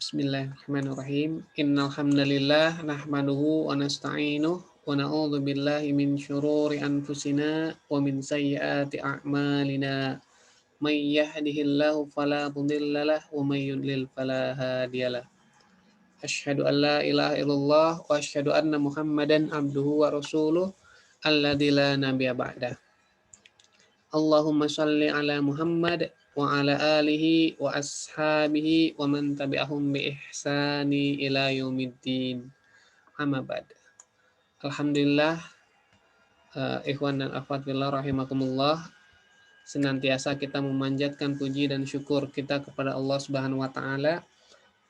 Bismillahirrahmanirrahim. Innal hamdalillah nahmaduhu wa nasta'inuhu wa na'udzu billahi min syururi anfusina wa min sayyiati a'malina. May yahdihillahu fala mudhillalah wa may yudlil fala hadiyalah. Asyhadu an la ilaha illallah wa asyhadu anna Muhammadan abduhu wa rasuluh alladzi la nabiyya ba'dah. Allahumma shalli ala Muhammad wa ala alihi wa ashabihi wa man tabi'ahum bi ihsani ila yaumiddin. Amma ba'd. Alhamdulillah, ikhwan dan akhwat fillah rahimakumullah, senantiasa kita memanjatkan puji dan syukur kita kepada Allah Subhanahu wa taala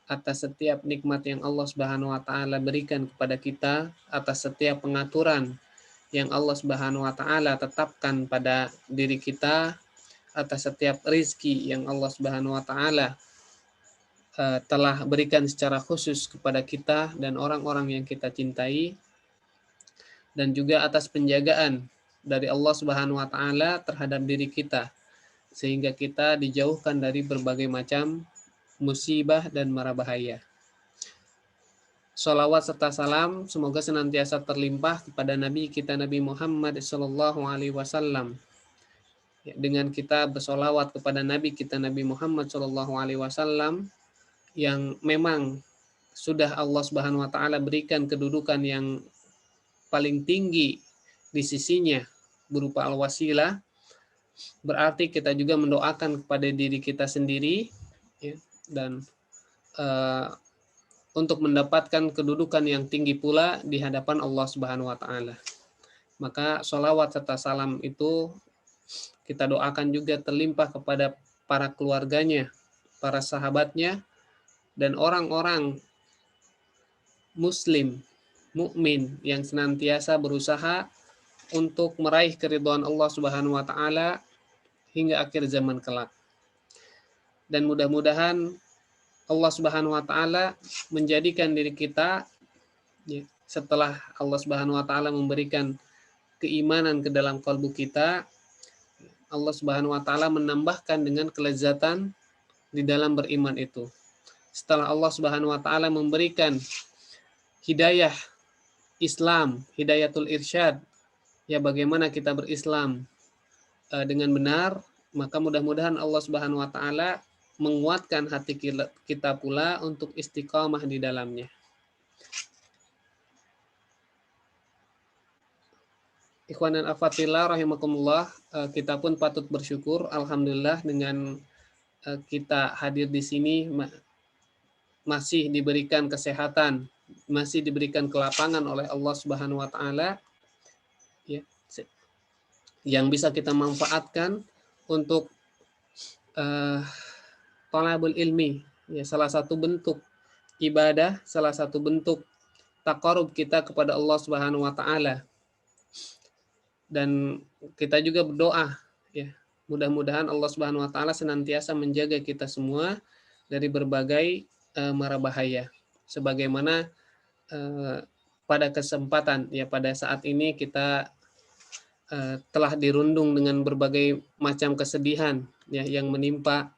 atas setiap nikmat yang Allah Subhanahu wa taala berikan kepada kita, atas setiap pengaturan yang Allah Subhanahu wa taala tetapkan pada diri kita, atas setiap rizki yang Allah Subhanahu wa taala telah berikan secara khusus kepada kita dan orang-orang yang kita cintai, dan juga atas penjagaan dari Allah Subhanahu wa taala terhadap diri kita sehingga kita dijauhkan dari berbagai macam musibah dan mara bahaya. Salawat serta salam semoga senantiasa terlimpah kepada Nabi kita Nabi Muhammad Sallallahu Alaihi Wasallam. Dengan kita bersolawat kepada Nabi kita Nabi Muhammad Sallallahu Alaihi Wasallam yang memang sudah Allah Subhanahu Wa Taala berikan kedudukan yang paling tinggi di sisinya berupa al-wasilah, berarti kita juga mendoakan kepada diri kita sendiri ya, dan untuk mendapatkan kedudukan yang tinggi pula di hadapan Allah Subhanahu wa taala. Maka sholawat serta salam itu kita doakan juga terlimpah kepada para keluarganya, para sahabatnya, dan orang-orang muslim, mukmin yang senantiasa berusaha untuk meraih keridhaan Allah Subhanahu wa taala hingga akhir zaman kelak. Dan mudah-mudahan Allah Subhanahu wa taala menjadikan diri kita ya, setelah Allah Subhanahu wa taala memberikan keimanan ke dalam kalbu kita, Allah Subhanahu wa taala menambahkan dengan kelezatan di dalam beriman itu. Setelah Allah Subhanahu wa taala memberikan hidayah Islam, hidayatul irsyad, ya bagaimana kita berislam dengan benar, maka mudah-mudahan Allah Subhanahu wa taala menguatkan hati kita pula untuk istiqamah di dalamnya. Ikhwan dan akhwat fillah rahimakumullah, kita pun patut bersyukur alhamdulillah dengan kita hadir di sini masih diberikan kesehatan, masih diberikan kelapangan oleh Allah Subhanahu wa taala ya, yang bisa kita manfaatkan untuk talabul ilmi, ya, salah satu bentuk ibadah, salah satu bentuk taqarrub kita kepada Allah Subhanahu wa taala. Dan kita juga berdoa ya, mudah-mudahan Allah Subhanahu wa taala senantiasa menjaga kita semua dari berbagai mara bahaya. Sebagaimana pada kesempatan ya, pada saat ini kita telah dirundung dengan berbagai macam kesedihan ya yang menimpa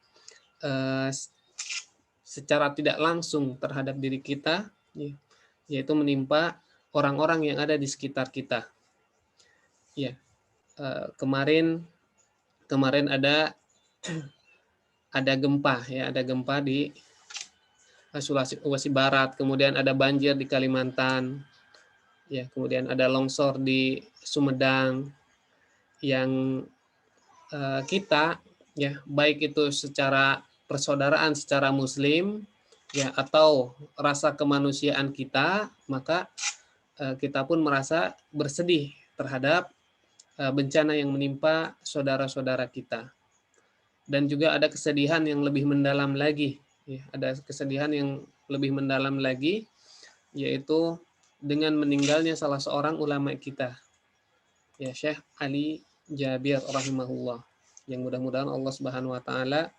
secara tidak langsung terhadap diri kita, yaitu menimpa orang-orang yang ada di sekitar kita. Ya, kemarin ada gempa ya, ada gempa di Sulawesi Barat, kemudian ada banjir di Kalimantan, ya, kemudian ada longsor di Sumedang, yang kita ya baik itu secara persaudaraan secara muslim ya atau rasa kemanusiaan kita, maka kita pun merasa bersedih terhadap bencana yang menimpa saudara-saudara kita. Dan juga ada kesedihan yang lebih mendalam lagi ya, ada kesedihan yang lebih mendalam lagi, yaitu dengan meninggalnya salah seorang ulama kita ya, Syekh Ali Jabir rahimahullah, yang mudah-mudahan Allah Subhanahu wa taala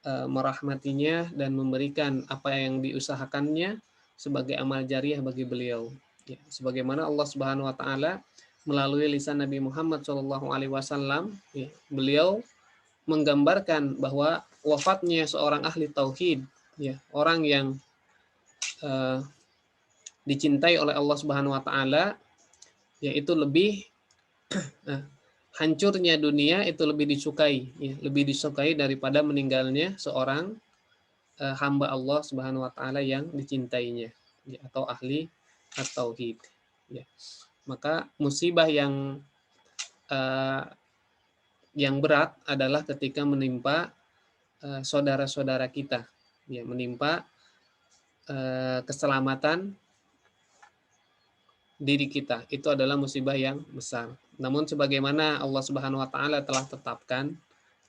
merahmatinya dan memberikan apa yang diusahakannya sebagai amal jariah bagi beliau. Ya, sebagaimana Allah Subhanahu wa taala melalui lisan Nabi Muhammad Shallallahu alaihi wasallam, beliau menggambarkan bahwa wafatnya seorang ahli tauhid ya, orang yang uh, dicintai oleh Allah Subhanahu wa taala, yaitu lebih uh, hancurnya dunia itu lebih disukai, ya, lebih disukai daripada meninggalnya seorang hamba Allah Subhanahu wa taala yang dicintainya, ya, atau ahli at-tauhid, ya. Maka musibah uh, yang berat adalah ketika menimpa saudara-saudara kita, ya, menimpa keselamatan diri kita, itu adalah musibah yang besar. Namun sebagaimana Allah Subhanahu wa taala telah tetapkan,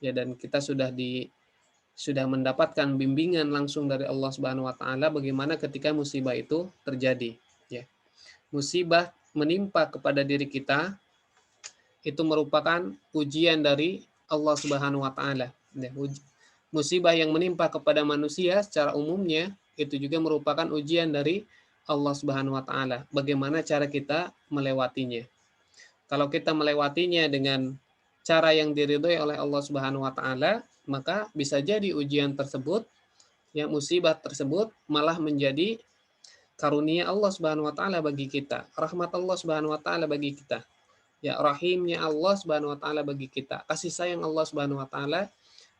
ya, dan kita sudah mendapatkan bimbingan langsung dari Allah Subhanahu wa taala bagaimana ketika musibah itu terjadi, ya. Musibah menimpa kepada diri kita itu merupakan ujian dari Allah Subhanahu wa taala. Ya, musibah yang menimpa kepada manusia secara umumnya itu juga merupakan ujian dari Allah Subhanahu wa taala. Bagaimana cara kita melewatinya? Kalau kita melewatinya dengan cara yang diridhoi oleh Allah Subhanahu wa taala, maka bisa jadi ujian tersebut, yang musibah tersebut malah menjadi karunia Allah Subhanahu wa taala bagi kita, rahmat Allah Subhanahu wa taala bagi kita. Ya, rahimnya Allah Subhanahu wa taala bagi kita, kasih sayang Allah Subhanahu wa taala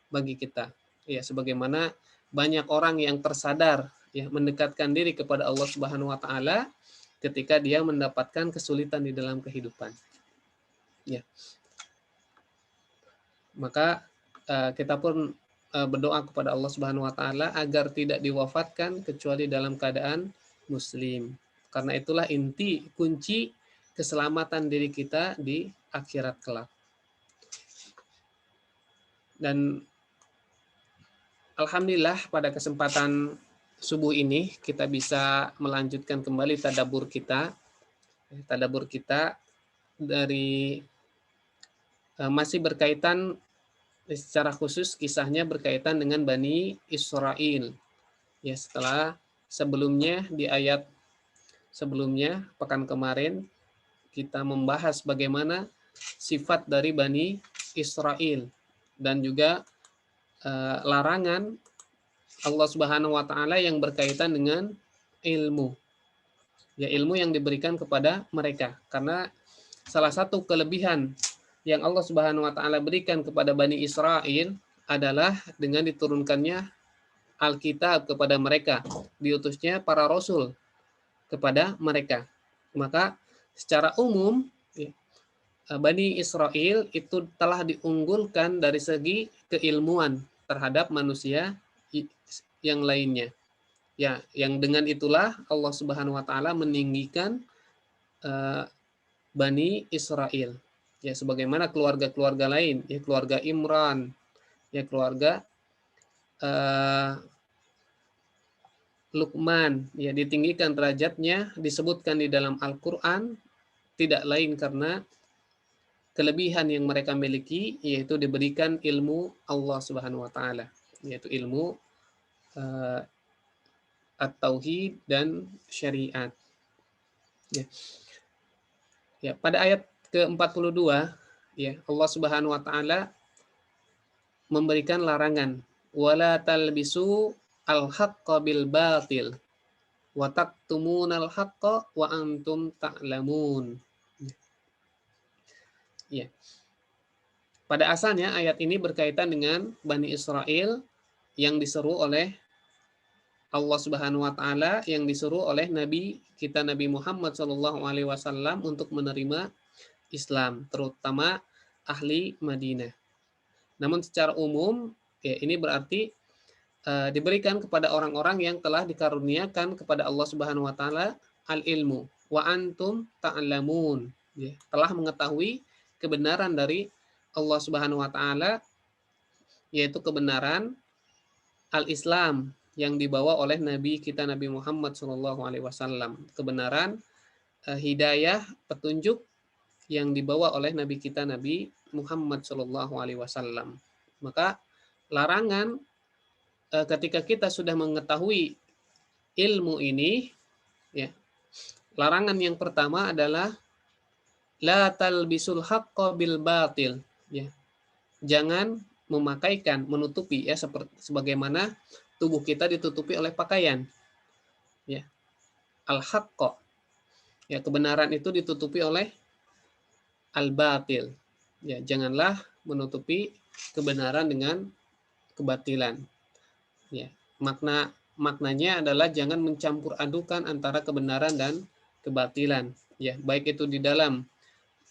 bagi kita. Ya, sebagaimana banyak orang yang tersadar, ya, mendekatkan diri kepada Allah Subhanahu wa taala ketika dia mendapatkan kesulitan di dalam kehidupan. Ya. Maka kita pun berdoa kepada Allah Subhanahu wa taala agar tidak diwafatkan kecuali dalam keadaan muslim. Karena itulah inti kunci keselamatan diri kita di akhirat kelak. Dan alhamdulillah pada kesempatan subuh ini kita bisa melanjutkan kembali tadabbur kita. Tadabbur kita dari masih berkaitan secara khusus kisahnya berkaitan dengan Bani Israel. Ya, setelah sebelumnya di ayat sebelumnya pekan kemarin kita membahas bagaimana sifat dari Bani Israel dan juga larangan Allah Subhanahu wa taala yang berkaitan dengan ilmu. Ya, ilmu yang diberikan kepada mereka. Karena salah satu kelebihan yang Allah Subhanahu wa taala berikan kepada Bani Israel adalah dengan diturunkannya Alkitab kepada mereka, diutusnya para rasul kepada mereka. Maka secara umum Bani Israel itu telah diunggulkan dari segi keilmuan terhadap manusia yang lainnya. Ya, yang dengan itulah Allah Subhanahu wa taala meninggikan Bani Israel. Ya, sebagaimana keluarga-keluarga lain, ya, keluarga Imran, ya, keluarga Luqman, ya, ditinggikan derajatnya, disebutkan di dalam Al-Qur'an, tidak lain karena kelebihan yang mereka miliki, yaitu diberikan ilmu Allah Subhanahu wa taala, yaitu ilmu at-tauhid dan syariat. Ya. Ya, pada ayat ke-42, ya, Allah Subhanahu wa taala memberikan larangan, wala talbisu al-haqqa bil batil wa taktumunal haqqa wa antum ta'lamun. Ya. Pada asalnya ayat ini berkaitan dengan Bani Israel yang diseru oleh Allah Subhanahu wa taala, yang disuruh oleh Nabi kita Nabi Muhammad SAW untuk menerima Islam, terutama ahli Madinah. Namun secara umum, ya, ini berarti diberikan kepada orang-orang yang telah dikaruniakan kepada Allah Subhanahu wa taala al-ilmu wa antum ta'lamun, ya, telah mengetahui kebenaran dari Allah Subhanahu wa taala, yaitu kebenaran al-Islam yang dibawa oleh Nabi kita Nabi Muhammad SAW, kebenaran hidayah petunjuk yang dibawa oleh Nabi kita Nabi Muhammad SAW. Maka larangan ketika kita sudah mengetahui ilmu ini, ya, larangan yang pertama adalah la talbisul haqqo bil batil, ya, jangan memakaikan, menutupi, ya, seperti sebagaimana tubuh kita ditutupi oleh pakaian. Ya, al-haqqa. Ya, kebenaran itu ditutupi oleh al-batil. Ya, janganlah menutupi kebenaran dengan kebatilan. Ya, maknanya adalah jangan mencampur adukan antara kebenaran dan kebatilan. Ya, baik itu di dalam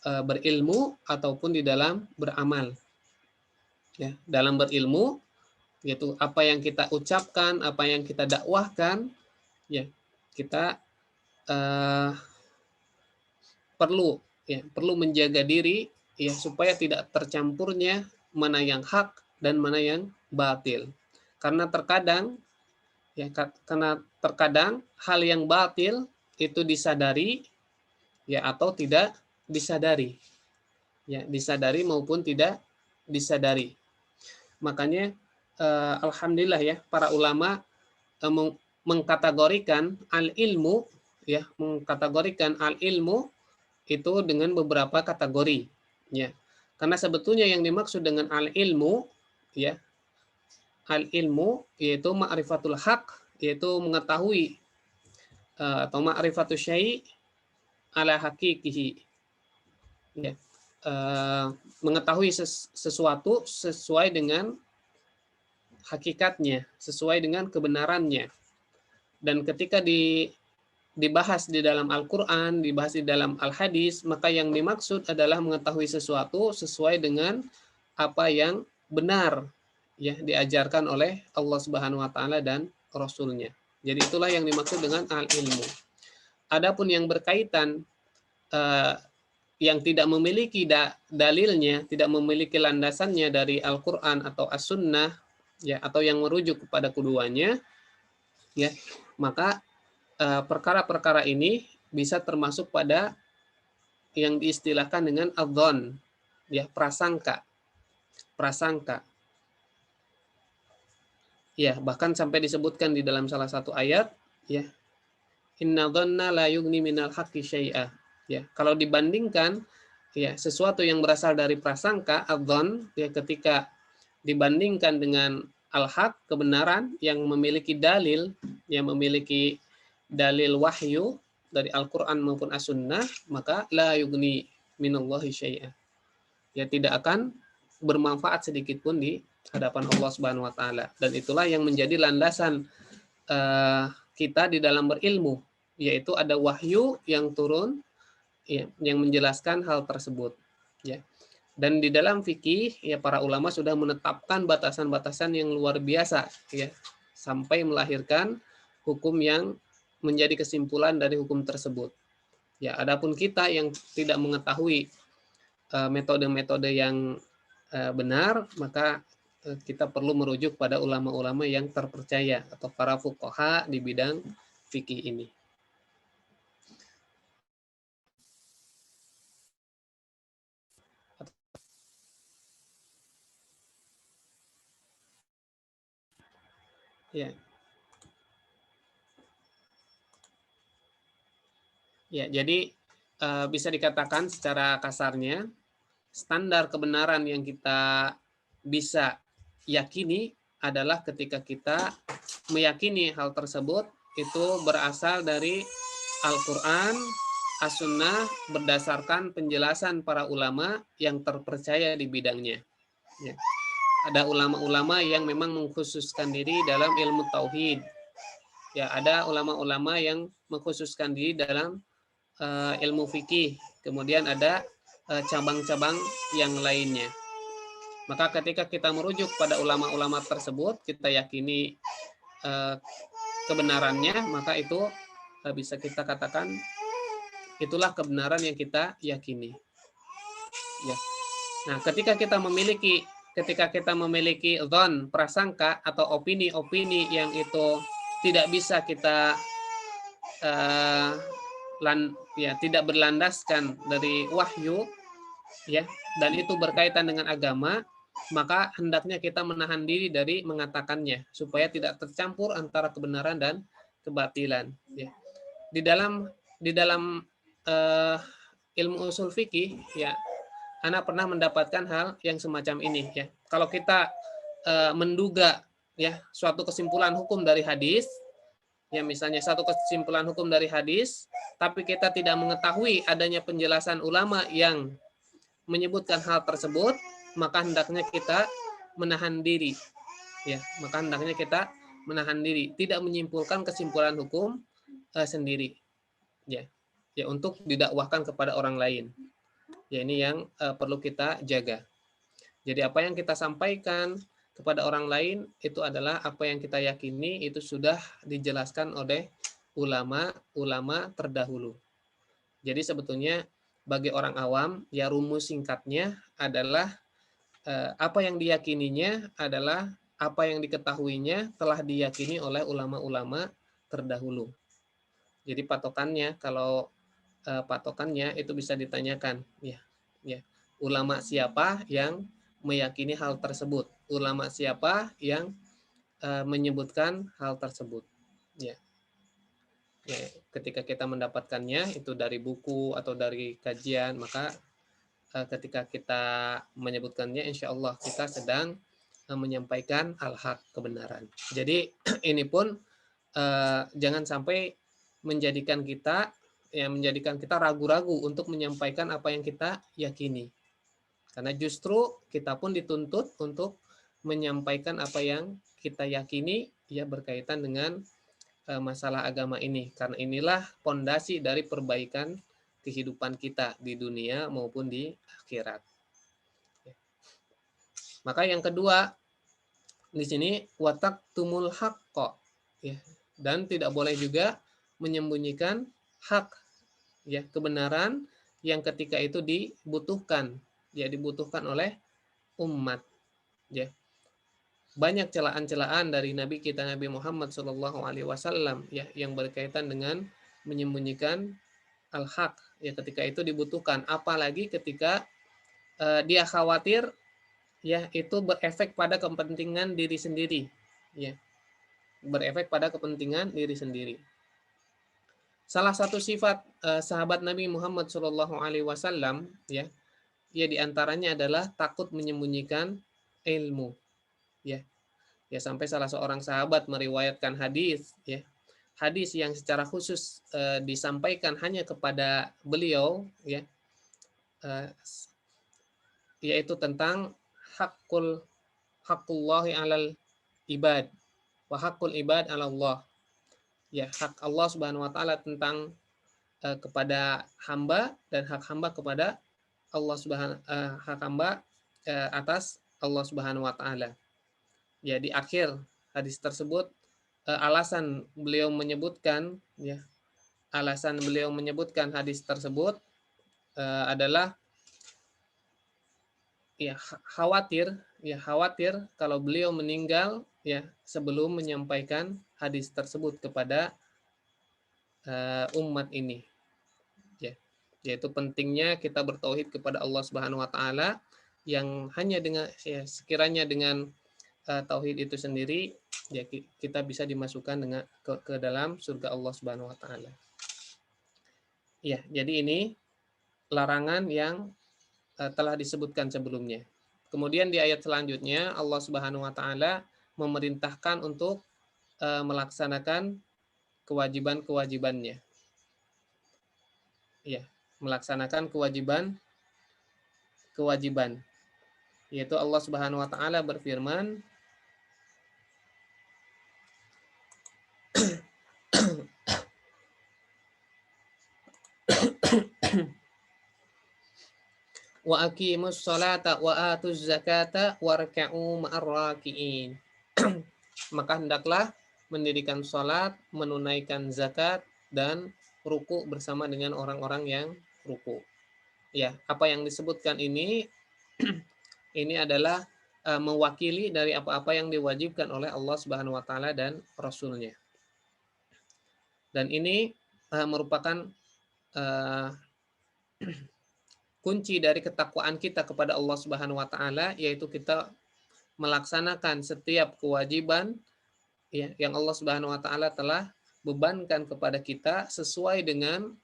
berilmu ataupun di dalam beramal. Ya, dalam berilmu yaitu apa yang kita ucapkan, apa yang kita dakwahkan, ya kita perlu menjaga diri ya supaya tidak tercampurnya mana yang hak dan mana yang batil. Karena terkadang hal yang batil itu disadari ya atau tidak disadari. Ya, disadari maupun tidak disadari. Makanya alhamdulillah ya para ulama mengkategorikan al-ilmu itu dengan beberapa kategori ya. Karena sebetulnya yang dimaksud dengan al-ilmu ya, al-ilmu yaitu ma'rifatul haq, yaitu mengetahui atau ma'rifatul syai' ala haqiqihi ya. Mengetahui sesuatu sesuai dengan hakikatnya, sesuai dengan kebenarannya. Dan ketika dibahas di dalam Al-Quran, dibahas di dalam Al-Hadis, maka yang dimaksud adalah mengetahui sesuatu sesuai dengan apa yang benar ya diajarkan oleh Allah Subhanahu wa taala dan Rasul-Nya. Jadi itulah yang dimaksud dengan al-ilmu. Adapun yang berkaitan yang tidak memiliki dalilnya, tidak memiliki landasannya dari Al-Quran atau As-Sunnah, ya, atau yang merujuk kepada keduanya, ya, maka perkara-perkara ini bisa termasuk pada yang diistilahkan dengan adzon, ya, prasangka. Ya, bahkan sampai disebutkan di dalam salah satu ayat, ya, inna dhanna la yughni minal haqqi syai'a. Ya, kalau dibandingkan ya sesuatu yang berasal dari prasangka adzon ya ketika dibandingkan dengan al-haq kebenaran yang memiliki dalil wahyu dari Al-Qur'an maupun As-Sunnah, maka la yughni minallahi syai'a. Ya tidak akan bermanfaat sedikit pun di hadapan Allah Subhanahu wa taala. Dan itulah yang menjadi landasan kita di dalam berilmu, yaitu ada wahyu yang turun ya, yang menjelaskan hal tersebut ya. Dan di dalam fikih ya para ulama sudah menetapkan batasan-batasan yang luar biasa ya sampai melahirkan hukum yang menjadi kesimpulan dari hukum tersebut. Ya, adapun kita yang tidak mengetahui metode-metode yang benar, maka kita perlu merujuk pada ulama-ulama yang terpercaya atau para fuqaha di bidang fikih ini. Ya. Ya, jadi bisa dikatakan secara kasarnya standar kebenaran yang kita bisa yakini adalah ketika kita meyakini hal tersebut itu berasal dari Al-Quran, As-Sunnah berdasarkan penjelasan para ulama yang terpercaya di bidangnya. Ya. Ada ulama-ulama yang memang mengkhususkan diri dalam ilmu tauhid. Ya, ada ulama-ulama yang mengkhususkan diri dalam ilmu fikih. Kemudian ada cabang-cabang yang lainnya. Maka ketika kita merujuk pada ulama-ulama tersebut, kita yakini kebenarannya, maka itu bisa kita katakan itulah kebenaran yang kita yakini. Ya. Nah, ketika kita memiliki dzan, prasangka atau opini-opini yang itu tidak bisa kita tidak berlandaskan dari wahyu ya, dan itu berkaitan dengan agama, maka hendaknya kita menahan diri dari mengatakannya supaya tidak tercampur antara kebenaran dan kebatilan ya. Di dalam ilmu usul fikih ya, Ana pernah mendapatkan hal yang semacam ini ya. Kalau kita menduga ya suatu kesimpulan hukum dari hadis, ya misalnya satu kesimpulan hukum dari hadis, tapi kita tidak mengetahui adanya penjelasan ulama yang menyebutkan hal tersebut, maka hendaknya kita menahan diri, ya maka hendaknya kita menahan diri, tidak menyimpulkan kesimpulan hukum sendiri, ya ya untuk didakwahkan kepada orang lain. Ya ini yang perlu kita jaga. Jadi apa yang kita sampaikan kepada orang lain itu adalah apa yang kita yakini itu sudah dijelaskan oleh ulama-ulama terdahulu. Jadi sebetulnya bagi orang awam ya rumus singkatnya adalah apa yang diyakininya adalah apa yang diketahuinya telah diyakini oleh ulama-ulama terdahulu. Jadi patokannya kalau patokannya itu bisa ditanyakan, ya ulama siapa yang meyakini hal tersebut, ulama siapa yang menyebutkan hal tersebut, ya. Ya, ketika kita mendapatkannya itu dari buku atau dari kajian, maka ketika kita menyebutkannya, insya Allah kita sedang menyampaikan al-haq, kebenaran. Jadi ini pun jangan sampai menjadikan kita ragu-ragu untuk menyampaikan apa yang kita yakini. Karena justru kita pun dituntut untuk menyampaikan apa yang kita yakini ya berkaitan dengan masalah agama ini. Karena inilah pondasi dari perbaikan kehidupan kita di dunia maupun di akhirat. Maka yang kedua di sini watak tumul haqqo, ya, dan tidak boleh juga menyembunyikan hak, ya, kebenaran yang ketika itu dibutuhkan, ya, dibutuhkan oleh umat, ya. Banyak celaan-celaan dari Nabi kita Nabi Muhammad SAW, ya, yang berkaitan dengan menyembunyikan al-haq, ya, ketika itu dibutuhkan, apalagi ketika dia khawatir, ya, itu berefek pada kepentingan diri sendiri, ya, berefek pada kepentingan diri sendiri. Salah satu sifat sahabat Nabi Muhammad SAW, ya, ya diantaranya adalah takut menyembunyikan ilmu, ya, ya sampai salah seorang sahabat meriwayatkan hadis, ya, hadis yang secara khusus disampaikan hanya kepada beliau, ya, yaitu tentang hakullahi alal ibad wa hakul ibad ala Allah, ya, hak Allah Subhanahu wa taala tentang kepada hamba dan hak hamba kepada Allah hak hamba atas Allah Subhanahu wa taala. Ya, di akhir hadis tersebut alasan beliau menyebutkan, ya, alasan beliau menyebutkan hadis tersebut adalah ya khawatir kalau beliau meninggal, ya, sebelum menyampaikan hadis tersebut kepada umat ini, ya, yaitu pentingnya kita bertauhid kepada Allah Subhanahu wa taala yang hanya dengan, ya, sekiranya dengan tauhid itu sendiri, ya, kita bisa dimasukkan dengan ke dalam surga Allah Subhanahu wa taala. Ya, jadi ini larangan yang telah disebutkan sebelumnya. Kemudian di ayat selanjutnya Allah Subhanahu wa taala memerintahkan untuk melaksanakan kewajiban-kewajibannya. Ya, melaksanakan kewajiban. Yaitu Allah Subhanahu wa taala berfirman, wa aqimus sholata wa atuz zakata warka'u ma'ar raki'in. Maka hendaklah mendirikan sholat, menunaikan zakat, dan ruku bersama dengan orang-orang yang ruku. Ya, apa yang disebutkan ini ini adalah mewakili dari apa-apa yang diwajibkan oleh Allah Subhanahu wa taala dan Rasul-Nya. Dan ini merupakan kunci dari ketakwaan kita kepada Allah Subhanahu wa taala, yaitu kita melaksanakan setiap kewajiban, ya, yang Allah Subhanahu wa taala telah bebankan kepada kita sesuai dengan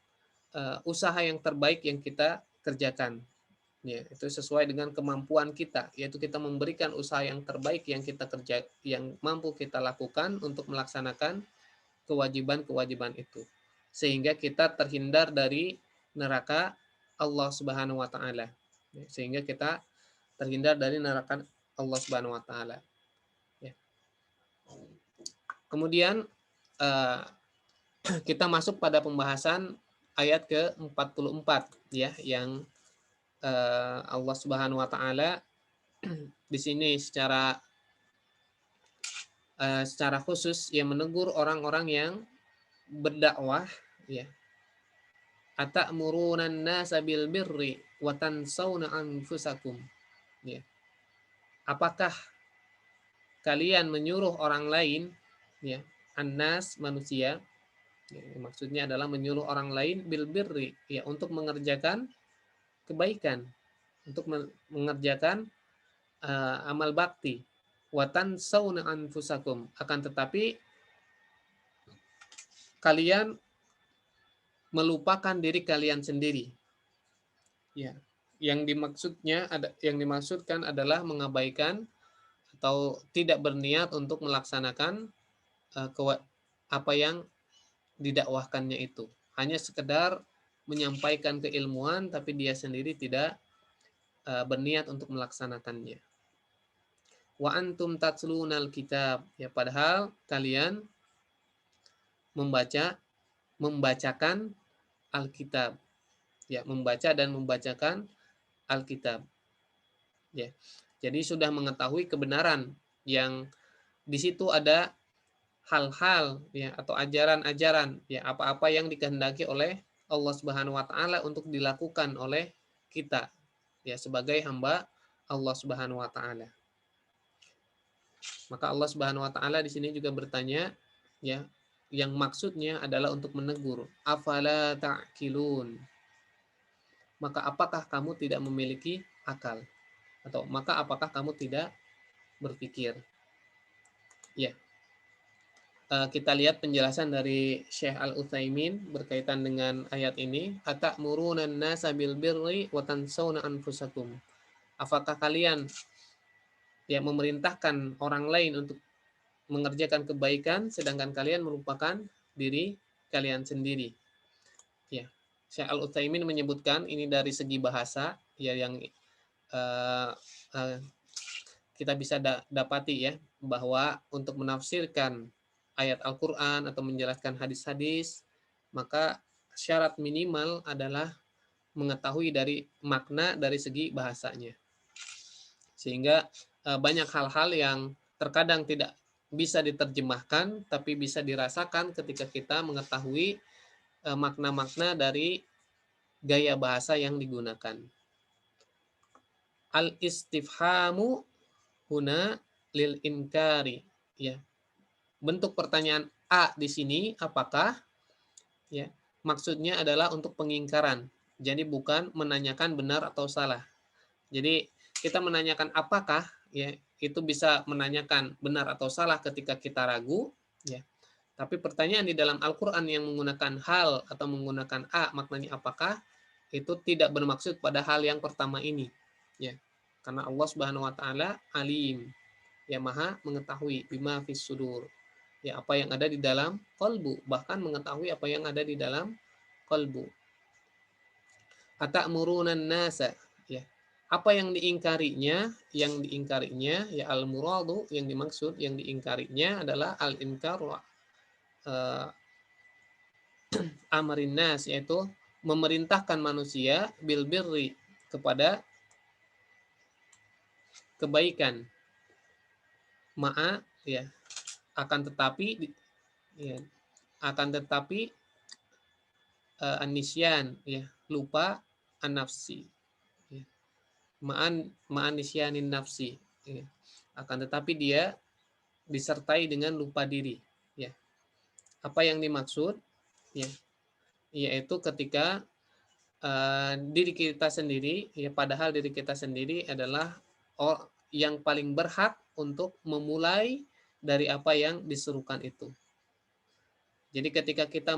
usaha yang terbaik yang kita kerjakan, Ya, itu sesuai dengan kemampuan kita, yaitu kita memberikan usaha yang terbaik yang kita kerja, yang mampu kita lakukan untuk melaksanakan kewajiban-kewajiban itu. Sehingga kita terhindar dari neraka Allah Subhanahu wa taala. Sehingga kita terhindar dari neraka Allah Subhanahu wa taala. Ya. Kemudian kita masuk pada pembahasan ayat ke-44 ya, yang Allah Subhanahu wa taala di sini secara khusus yang menegur orang-orang yang berdakwah ya. Atamuruna an-nasa bil birri wa tansawna anfusakum. Ya. Apakah kalian menyuruh orang lain ya, annas manusia, ya, maksudnya adalah menyuruh orang lain bil birri ya, untuk mengerjakan kebaikan, untuk mengerjakan amal bakti. Wa tansawna anfusakum, akan tetapi kalian melupakan diri kalian sendiri. Ya. Yang dimaksudkan adalah mengabaikan atau tidak berniat untuk melaksanakan apa yang didakwahkannya itu. Hanya sekedar menyampaikan keilmuan tapi dia sendiri tidak berniat untuk melaksanakannya. Wa antum tatlunal kitab, ya, padahal kalian membacakan Alkitab, ya, membaca dan membacakan Alkitab, ya. Jadi sudah mengetahui kebenaran yang di situ ada hal-hal ya atau ajaran-ajaran ya, apa-apa yang dikehendaki oleh Allah Subhanahu wa taala untuk dilakukan oleh kita ya sebagai hamba Allah Subhanahu wa taala. Maka Allah Subhanahu wa taala di sini juga bertanya ya, yang maksudnya adalah untuk menegur, afala ta'qilun. Maka apakah kamu tidak memiliki akal? Atau maka apakah kamu tidak berpikir? Ya. Kita lihat penjelasan dari Syekh Al-Utsaimin berkaitan dengan ayat ini. Atamuruna an-nasa bil birri wa tansawna anfusakum. Apakah kalian yang memerintahkan orang lain untuk mengerjakan kebaikan sedangkan kalian melupakan diri kalian sendiri? Ya. Syekh Al-Utsaimin menyebutkan ini dari segi bahasa ya, yang kita bisa dapati ya, bahwa untuk menafsirkan ayat Al-Quran atau menjelaskan hadis-hadis, maka syarat minimal adalah mengetahui dari makna dari segi bahasanya. Sehingga banyak hal-hal yang terkadang tidak bisa diterjemahkan, tapi bisa dirasakan ketika kita mengetahui makna-makna dari gaya bahasa yang digunakan. Al-istifhamu huna lil inkari, ya. Bentuk pertanyaan A di sini apakah, ya, maksudnya adalah untuk pengingkaran. Jadi bukan menanyakan benar atau salah. Jadi kita menanyakan apakah, ya, itu bisa menanyakan benar atau salah ketika kita ragu, ya. Tapi pertanyaan di dalam Al-Qur'an yang menggunakan hal atau menggunakan A maknanya apakah, itu tidak bermaksud pada hal yang pertama ini, ya. Karena Allah Subhanahu wa taala alim, ya, maha mengetahui bima fis sudur. Ya, apa yang ada di dalam qalbu, bahkan mengetahui apa yang ada di dalam qalbu. Atamuruna nasa, ya. Apa yang diingkarinya? Yang diingkarinya ya al-muradu, yang dimaksud, yang diingkarinya adalah al-inkar amarin nas, yaitu memerintahkan manusia bil birri, kepada kebaikan, ma'a, ya, akan tetapi ya, anisyan, ya, lupa an-nafsi, ya. Ma'an nisyanin nafsi, ya. Akan tetapi dia disertai dengan lupa diri, ya. Apa yang dimaksud, ya, yaitu ketika diri kita sendiri, ya, padahal diri kita sendiri adalah yang paling berhak untuk memulai dari apa yang diserukan itu. Jadi ketika kita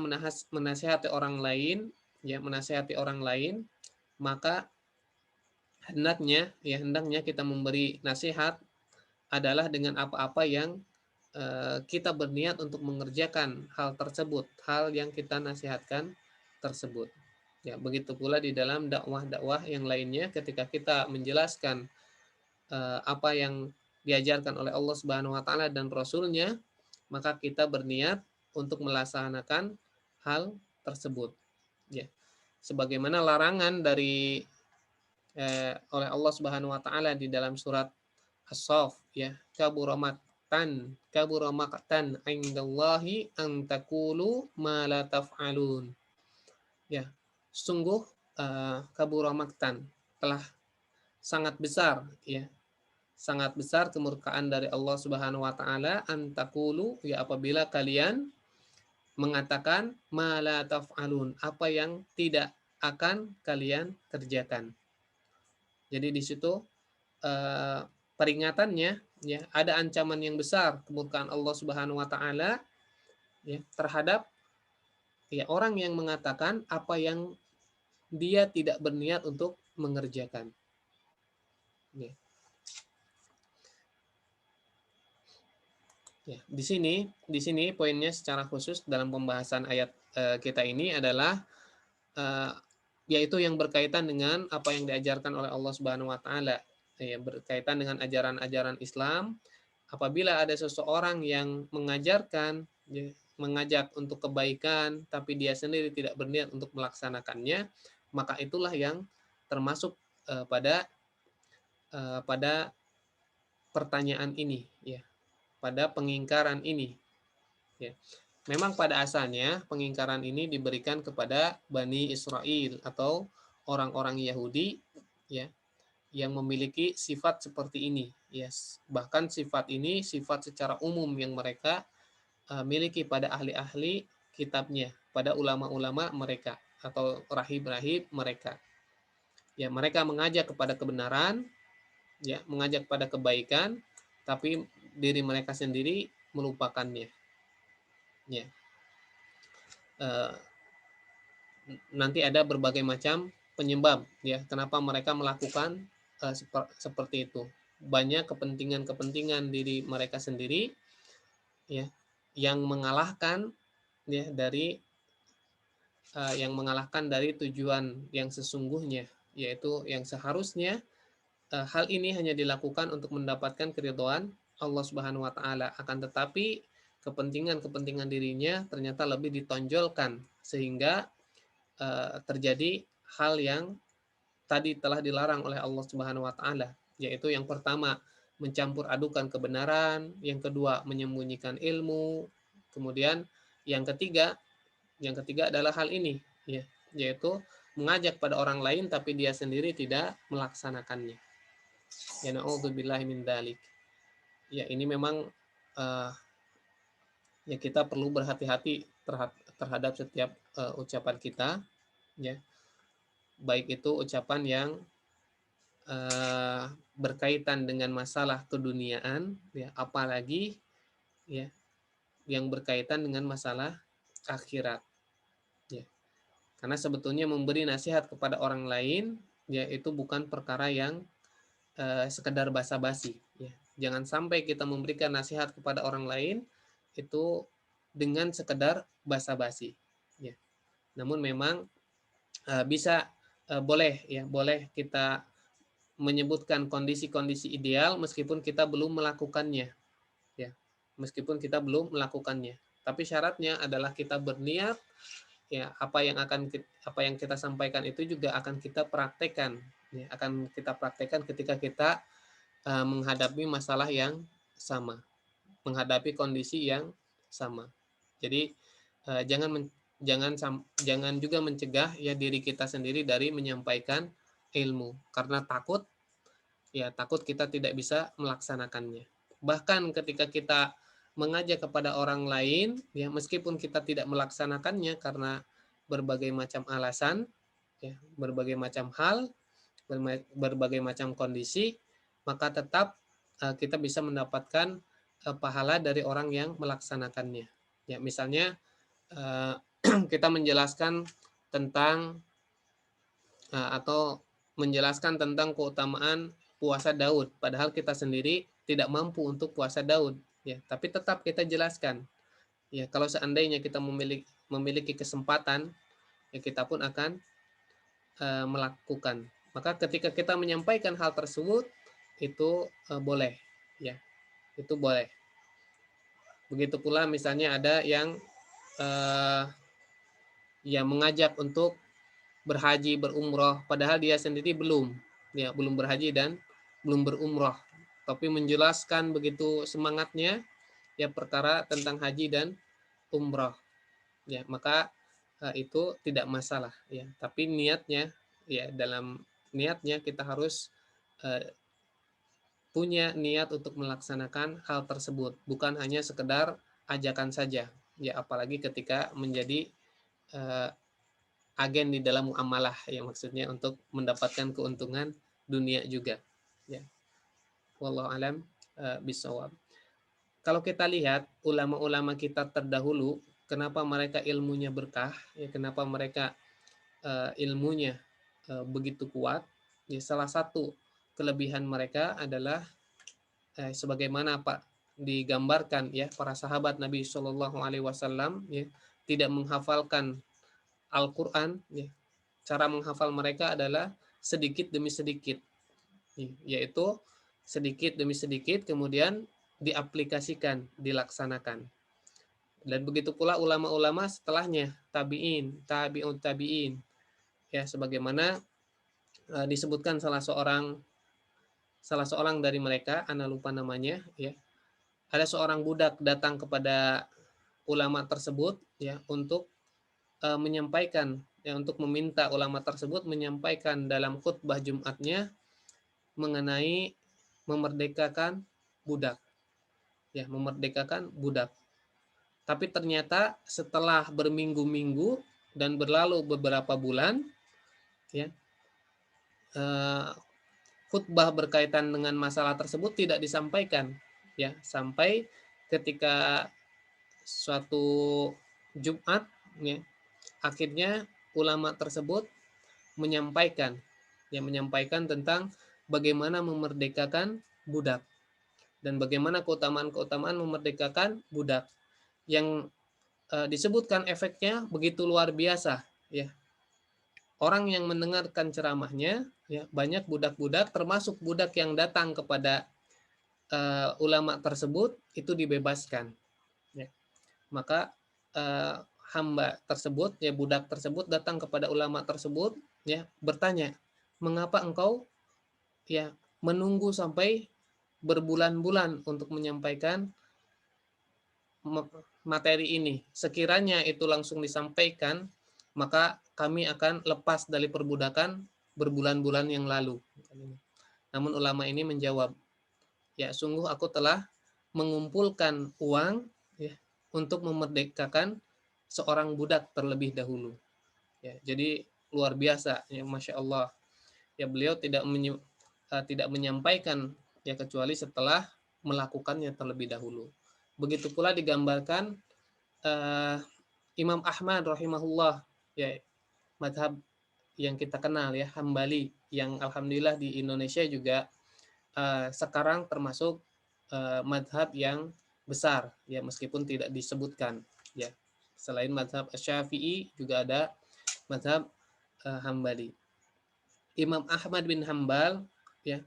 menasihati orang lain, ya, menasihati orang lain, maka hendaknya kita memberi nasihat adalah dengan apa-apa yang kita berniat untuk mengerjakan hal tersebut, hal yang kita nasihatkan tersebut. Ya, begitu pula di dalam dakwah-dakwah yang lainnya ketika kita menjelaskan apa yang diajarkan oleh Allah Subhanahu wa taala dan Rasulnya, maka kita berniat untuk melaksanakan hal tersebut. Ya. Sebagaimana larangan dari oleh Allah Subhanahu wa taala di dalam surat As-Saff, ya, kabura maqtan indallahi an taqulu ma la taf'alun. Ya, sungguh kabura maqtan, telah sangat besar, ya, sangat besar kemurkaan dari Allah Subhanahu wa taala an taqulu, ya, apabila kalian mengatakan ma la taf'alun, apa yang tidak akan kalian kerjakan. Jadi di situ peringatannya, ya, ada ancaman yang besar kemurkaan Allah Subhanahu wa taala, ya, terhadap, ya, orang yang mengatakan apa yang dia tidak berniat untuk mengerjakan. Ya. Ya, di sini poinnya secara khusus dalam pembahasan ayat kita ini adalah eh, yaitu yang berkaitan dengan apa yang diajarkan oleh Allah Subhanahu wa taala, ya, berkaitan dengan ajaran-ajaran Islam. Apabila ada seseorang yang mengajarkan, ya, mengajak untuk kebaikan tapi dia sendiri tidak berniat untuk melaksanakannya, maka itulah yang termasuk pada pertanyaan ini, ya, pada pengingkaran ini, ya. Memang pada asalnya pengingkaran ini diberikan kepada Bani Israel atau orang-orang Yahudi, ya, yang memiliki sifat seperti ini. Yes. Bahkan sifat ini sifat secara umum yang mereka miliki pada ahli-ahli kitabnya, pada ulama-ulama mereka atau rahib-rahib mereka. Ya, mereka mengajak kepada kebenaran, ya, mengajak pada kebaikan, tapi diri mereka sendiri melupakannya. Ya. Uh, Nanti ada berbagai macam penyebab, ya, kenapa mereka melakukan seperti itu. Banyak kepentingan-kepentingan diri mereka sendiri, ya, yang mengalahkan, ya, dari tujuan yang sesungguhnya, yaitu yang seharusnya hal ini hanya dilakukan untuk mendapatkan keridhaan Allah Subhanahu wa taala, akan tetapi kepentingan-kepentingan dirinya ternyata lebih ditonjolkan sehingga terjadi hal yang tadi telah dilarang oleh Allah Subhanahu wa taala, yaitu yang pertama mencampur adukan kebenaran, yang kedua menyembunyikan ilmu, kemudian yang ketiga adalah hal ini, ya, yaitu mengajak pada orang lain tapi dia sendiri tidak melaksanakannya. Ya, na'udzubillahi min dzalik. Ya, ini memang ya, kita perlu berhati-hati terhadap setiap ucapan kita, ya, baik itu ucapan yang berkaitan dengan masalah keduniaan, ya, apalagi, ya, yang berkaitan dengan masalah akhirat, ya. Karena sebetulnya memberi nasihat kepada orang lain, ya, itu bukan perkara yang sekedar basa-basi, ya. Jangan sampai kita memberikan nasihat kepada orang lain itu dengan sekedar basa-basi, ya. Namun memang boleh kita menyebutkan kondisi-kondisi ideal meskipun kita belum melakukannya, ya, meskipun kita belum melakukannya, tapi syaratnya adalah kita berniat, ya, apa yang kita sampaikan itu juga akan kita praktekkan, ya, akan kita praktekkan ketika kita menghadapi masalah yang sama, menghadapi kondisi yang sama. Jadi jangan juga mencegah, ya, diri kita sendiri dari menyampaikan ilmu karena takut kita tidak bisa melaksanakannya. Bahkan ketika kita mengajak kepada orang lain, ya, meskipun kita tidak melaksanakannya karena berbagai macam alasan, ya, berbagai macam hal, berbagai macam kondisi, maka tetap kita bisa mendapatkan pahala dari orang yang melaksanakannya. Ya, misalnya kita menjelaskan tentang atau menjelaskan tentang keutamaan puasa Daud, padahal kita sendiri tidak mampu untuk puasa Daud, ya. Tapi tetap kita jelaskan, ya. Kalau seandainya kita memiliki kesempatan, ya kita pun akan melakukan. Maka ketika kita menyampaikan hal tersebut itu boleh, ya. Itu boleh. Begitu pula misalnya ada yang ya mengajak untuk berhaji, berumroh, padahal dia sendiri belum, ya belum berhaji dan belum berumroh, tapi menjelaskan begitu semangatnya ya perkara tentang haji dan umroh, ya maka itu tidak masalah, ya. Tapi niatnya, ya dalam niatnya kita harus eh, punya niat untuk melaksanakan hal tersebut, bukan hanya sekedar ajakan saja, ya apalagi ketika menjadi eh, agen di dalam muamalah, yang maksudnya untuk mendapatkan keuntungan dunia juga, ya. Wallahu alam bisawab. Kalau kita lihat ulama-ulama kita terdahulu, kenapa mereka ilmunya berkah, ya kenapa mereka ilmunya begitu kuat, ya salah satu kelebihan mereka adalah sebagaimana Pak digambarkan, ya para sahabat Nabi Shallallahu Alaihi Wasallam, ya tidak menghafalkan Al-Quran, ya. Cara menghafal mereka adalah sedikit demi sedikit, yaitu sedikit demi sedikit kemudian diaplikasikan, dilaksanakan. Dan begitu pula ulama-ulama setelahnya, tabi'in, tabi'ut tabi'in, ya sebagaimana disebutkan salah seorang dari mereka, ana lupa namanya, ya. Ada seorang budak datang kepada ulama tersebut, ya untuk menyampaikan, ya untuk meminta ulama tersebut menyampaikan dalam khutbah Jumatnya mengenai memerdekakan budak, ya memerdekakan budak. Tapi ternyata setelah berminggu-minggu dan berlalu beberapa bulan, ya khutbah berkaitan dengan masalah tersebut tidak disampaikan, ya sampai ketika suatu Jumat, ya akhirnya ulama tersebut menyampaikan, menyampaikan tentang bagaimana memerdekakan budak dan bagaimana keutamaan-keutamaan memerdekakan budak, yang disebutkan efeknya begitu luar biasa, ya. Orang yang mendengarkan ceramahnya, ya banyak budak-budak, termasuk budak yang datang kepada ulama tersebut itu dibebaskan, ya. Maka hamba tersebut, ya budak tersebut datang kepada ulama tersebut, ya bertanya, mengapa engkau ya menunggu sampai berbulan-bulan untuk menyampaikan materi ini? Sekiranya itu langsung disampaikan, maka kami akan lepas dari perbudakan berbulan-bulan yang lalu. Namun ulama ini menjawab, ya sungguh aku telah mengumpulkan uang, ya, untuk memerdekakan seorang budak terlebih dahulu. Ya, jadi luar biasa, ya masya Allah. Ya beliau tidak menyampaikan ya kecuali setelah melakukannya terlebih dahulu. Begitu pula digambarkan Imam Ahmad rahimahullah, ya madhab yang kita kenal, ya Hambali, yang alhamdulillah di Indonesia juga sekarang termasuk madhab yang besar, ya meskipun tidak disebutkan, ya selain madhab Syafi'i juga ada madhab Hambali. Imam Ahmad bin Hambal, ya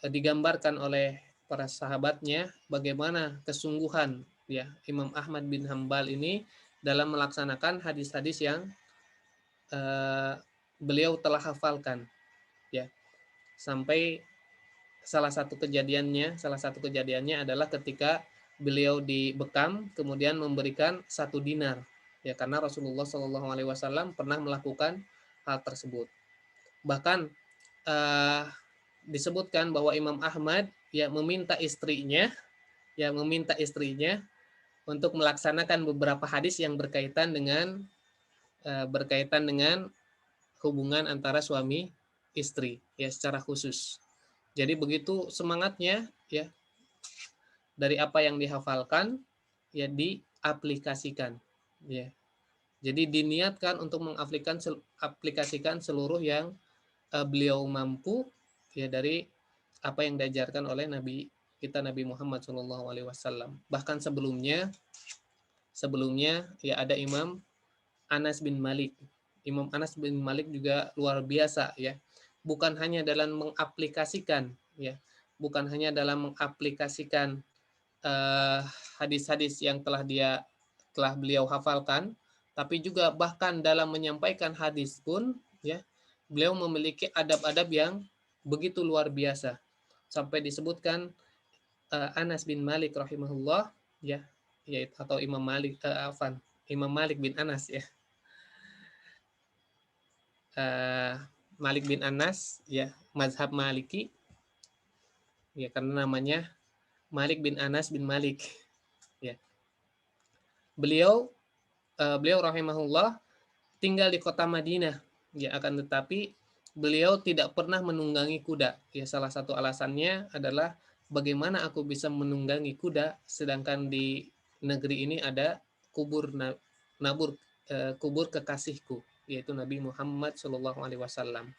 digambarkan oleh para sahabatnya bagaimana kesungguhan, ya Imam Ahmad bin Hambal ini dalam melaksanakan hadis-hadis yang beliau telah hafalkan, ya sampai salah satu kejadiannya adalah ketika beliau dibekam kemudian memberikan 1 dinar, ya karena Rasulullah Shallallahu Alaihi Wasallam pernah melakukan hal tersebut. Bahkan disebutkan bahwa Imam Ahmad meminta istrinya untuk melaksanakan beberapa hadis yang berkaitan dengan hubungan antara suami istri, ya secara khusus. Jadi begitu semangatnya, ya dari apa yang dihafalkan ya diaplikasikan, ya. Jadi diniatkan untuk mengaplikasikan seluruh yang beliau mampu ya dari apa yang diajarkan oleh Nabi kita Nabi Muhammad SAW. Bahkan sebelumnya ya ada Imam Anas bin Malik. Imam Anas bin Malik juga luar biasa ya. Bukan hanya dalam mengaplikasikan ya, bukan hanya dalam mengaplikasikan eh, hadis-hadis yang telah beliau hafalkan, tapi juga bahkan dalam menyampaikan hadis pun ya, beliau memiliki adab-adab yang begitu luar biasa. Sampai disebutkan Anas bin Malik rahimahullah ya, yaitu atau Imam Malik bin Anas ya. Uh, Malik bin Anas ya, mazhab Maliki ya, karena namanya Malik bin Anas bin Malik ya. Beliau rahimahullah tinggal di kota Madinah ya, akan tetapi beliau tidak pernah menunggangi kuda ya. Salah satu alasannya adalah bagaimana aku bisa menunggangi kuda sedangkan di negeri ini ada kubur kekasihku, yaitu Nabi Muhammad SAW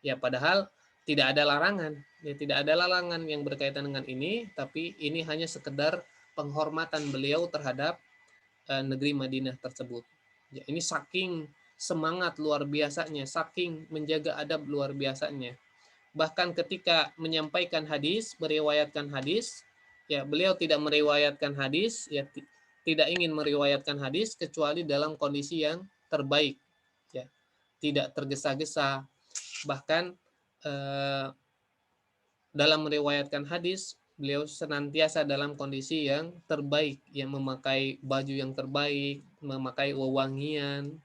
ya. Padahal tidak ada larangan ya, tidak ada larangan yang berkaitan dengan ini, tapi ini hanya sekedar penghormatan beliau terhadap negeri Madinah tersebut ya. Ini saking semangat luar biasanya, saking menjaga adab luar biasanya. Bahkan ketika menyampaikan hadis, meriwayatkan hadis, ya beliau tidak meriwayatkan hadis, ya tidak ingin meriwayatkan hadis kecuali dalam kondisi yang terbaik, ya tidak tergesa-gesa. Bahkan dalam meriwayatkan hadis, beliau senantiasa dalam kondisi yang terbaik, yang memakai baju yang terbaik, memakai wewangian,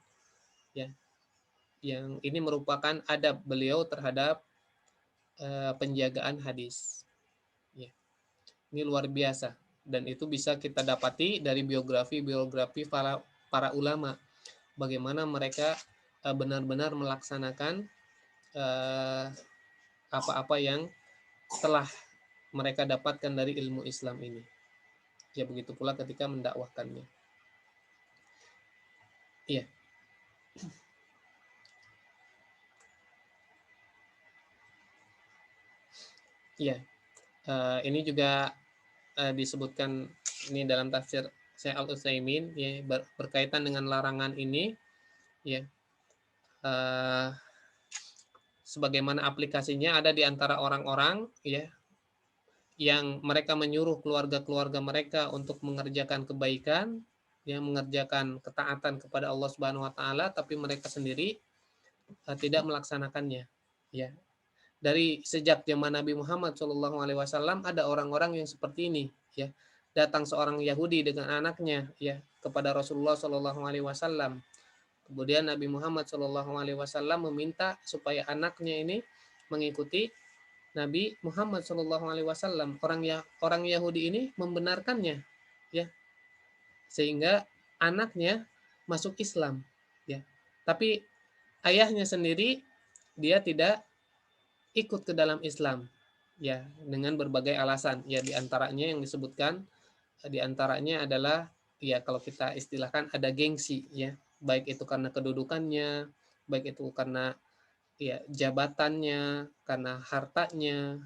ya. Yang ini merupakan adab beliau terhadap penjagaan hadis. Ya. Ini luar biasa dan itu bisa kita dapati dari biografi para ulama, bagaimana mereka benar-benar melaksanakan apa-apa yang telah mereka dapatkan dari ilmu Islam ini. Ya begitu pula ketika mendakwahkannya. Iya. Iya. Ini juga disebutkan ini dalam tafsir Syekh Al-Utsaimin ya, berkaitan dengan larangan ini ya. Sebagaimana aplikasinya ada di antara orang-orang ya, yang mereka menyuruh keluarga-keluarga mereka untuk mengerjakan kebaikan, yang mengerjakan ketaatan kepada Allah Subhanahu wa taala, tapi mereka sendiri tidak melaksanakannya. Ya. Dari sejak zaman Nabi Muhammad SAW ada orang-orang yang seperti ini ya. Datang seorang Yahudi dengan anaknya ya kepada Rasulullah SAW. Kemudian Nabi Muhammad SAW meminta supaya anaknya ini mengikuti Nabi Muhammad SAW. Orang Yahudi ini membenarkannya, ya, sehingga anaknya masuk Islam, ya. Tapi ayahnya sendiri dia tidak ikut ke dalam Islam, ya, dengan berbagai alasan. Ya, diantaranya yang disebutkan, diantaranya adalah, ya, kalau kita istilahkan ada gengsi, ya, baik itu karena kedudukannya, baik itu karena ya jabatannya, karena hartanya,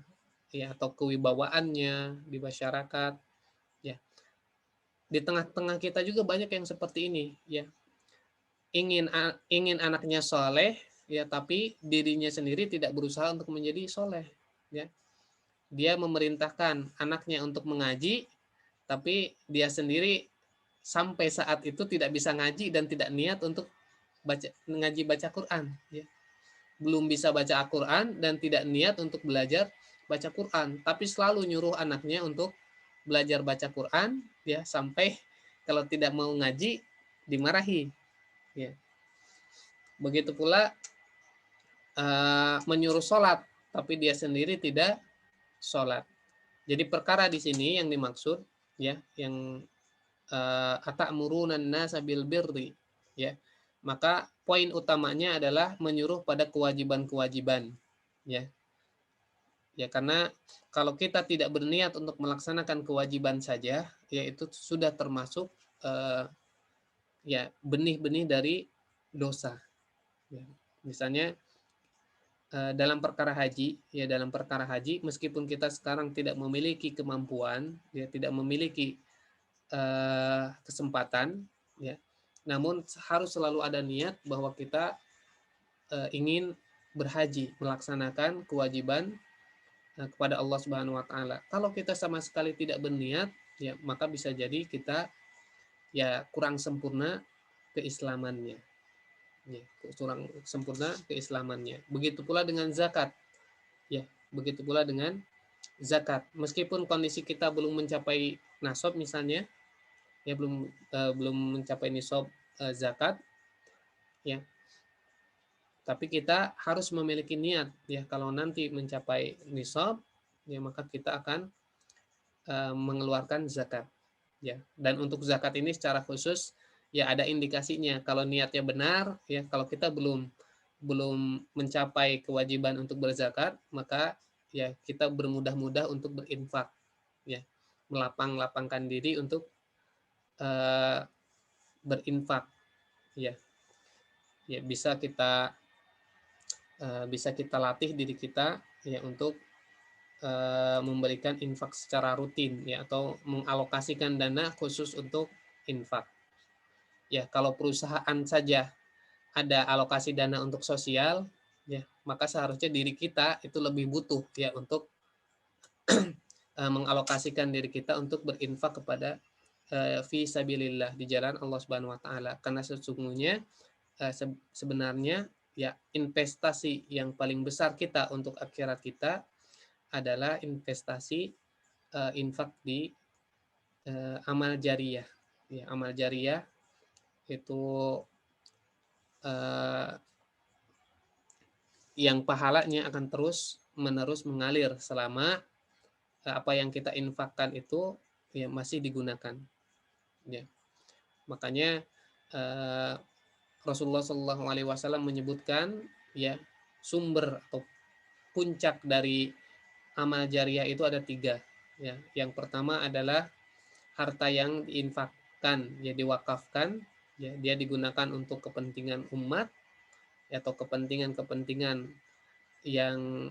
ya atau kewibawaannya di masyarakat, ya. Di tengah-tengah kita juga banyak yang seperti ini, ya. Ingin anaknya soleh, ya, tapi dirinya sendiri tidak berusaha untuk menjadi soleh, ya. Dia memerintahkan anaknya untuk mengaji, tapi dia sendiri sampai saat itu tidak bisa ngaji dan tidak niat untuk baca Quran, ya. Belum bisa baca Al-Quran dan tidak niat untuk belajar baca Quran, tapi selalu nyuruh anaknya untuk belajar baca Quran, ya, sampai kalau tidak mau ngaji dimarahi, ya. Begitu pula menyuruh sholat, tapi dia sendiri tidak sholat. Jadi perkara di sini yang dimaksud, ya, yang atamuruna nasa bil birri, ya, maka poin utamanya adalah menyuruh pada kewajiban-kewajiban, ya. Ya, karena kalau kita tidak berniat untuk melaksanakan kewajiban saja, ya itu sudah termasuk ya benih-benih dari dosa. Ya. Misalnya dalam perkara haji, ya dalam perkara haji, meskipun kita sekarang tidak memiliki kemampuan, ya tidak memiliki kesempatan, ya, namun harus selalu ada niat bahwa kita ingin berhaji, melaksanakan kewajiban kepada Allah Subhanahu wa taala. Kalau kita sama sekali tidak berniat, ya maka bisa jadi kita ya kurang sempurna keislamannya. Ya, kurang sempurna keislamannya. Begitu pula dengan zakat. Ya, begitu pula dengan zakat. Meskipun kondisi kita belum mencapai nasab misalnya, ya belum mencapai nisab zakat, ya. Tapi kita harus memiliki niat, ya kalau nanti mencapai nisab, ya maka kita akan mengeluarkan zakat, ya. Dan untuk zakat ini secara khusus ya ada indikasinya. Kalau niatnya benar, ya kalau kita belum belum mencapai kewajiban untuk berzakat, maka ya kita bermudah-mudah untuk berinfak, ya melapang-lapangkan diri untuk berinfak, ya ya bisa kita latih diri kita ya untuk memberikan infak secara rutin, ya atau mengalokasikan dana khusus untuk infak. Ya kalau perusahaan saja ada alokasi dana untuk sosial, ya maka seharusnya diri kita itu lebih butuh ya untuk mengalokasikan diri kita untuk berinfak kepada fi sabilillah, di jalan Allah Subhanahu wa taala. Karena sesungguhnya sebenarnya ya investasi yang paling besar kita untuk akhirat kita adalah investasi infak di amal jariyah. Ya, amal jariyah itu yang pahalanya akan terus menerus mengalir selama apa yang kita infakkan itu ya masih digunakan. Ya. Makanya Rasulullah Shallallahu Alaihi Wasallam menyebutkan ya sumber atau puncak dari amal jariah itu ada 3. Ya. Yang pertama adalah harta yang diinfakkan, ya diwakafkan, ya dia digunakan untuk kepentingan umat atau kepentingan-kepentingan yang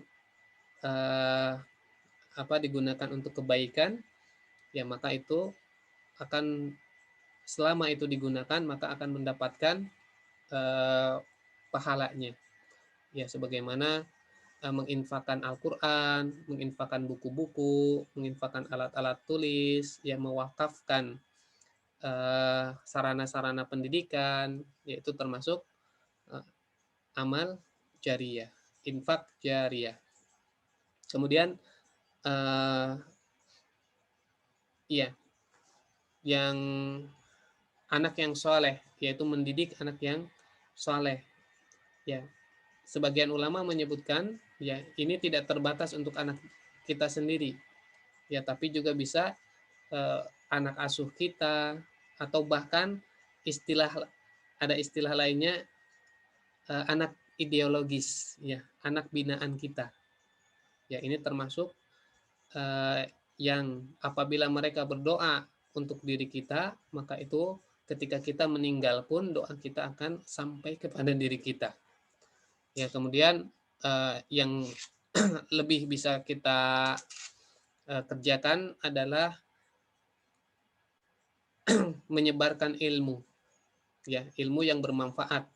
digunakan untuk kebaikan, ya maka itu akan selama itu digunakan maka akan mendapatkan pahalanya. Ya sebagaimana menginfakkan Al-Qur'an, menginfakkan buku-buku, menginfakkan alat-alat tulis, ya mewakafkan sarana-sarana pendidikan, yaitu termasuk amal jariyah, infak jariyah. Kemudian ya yang anak yang soleh, yaitu mendidik anak yang soleh. Ya, sebagian ulama menyebutkan ya ini tidak terbatas untuk anak kita sendiri, ya tapi juga bisa anak asuh kita, atau bahkan ada istilah lainnya anak ideologis, ya anak binaan kita. Ya ini termasuk yang apabila mereka berdoa untuk diri kita, maka itu ketika kita meninggal pun doa kita akan sampai kepada diri kita. Ya kemudian yang lebih bisa kita kerjakan adalah menyebarkan ilmu, ya ilmu yang bermanfaat,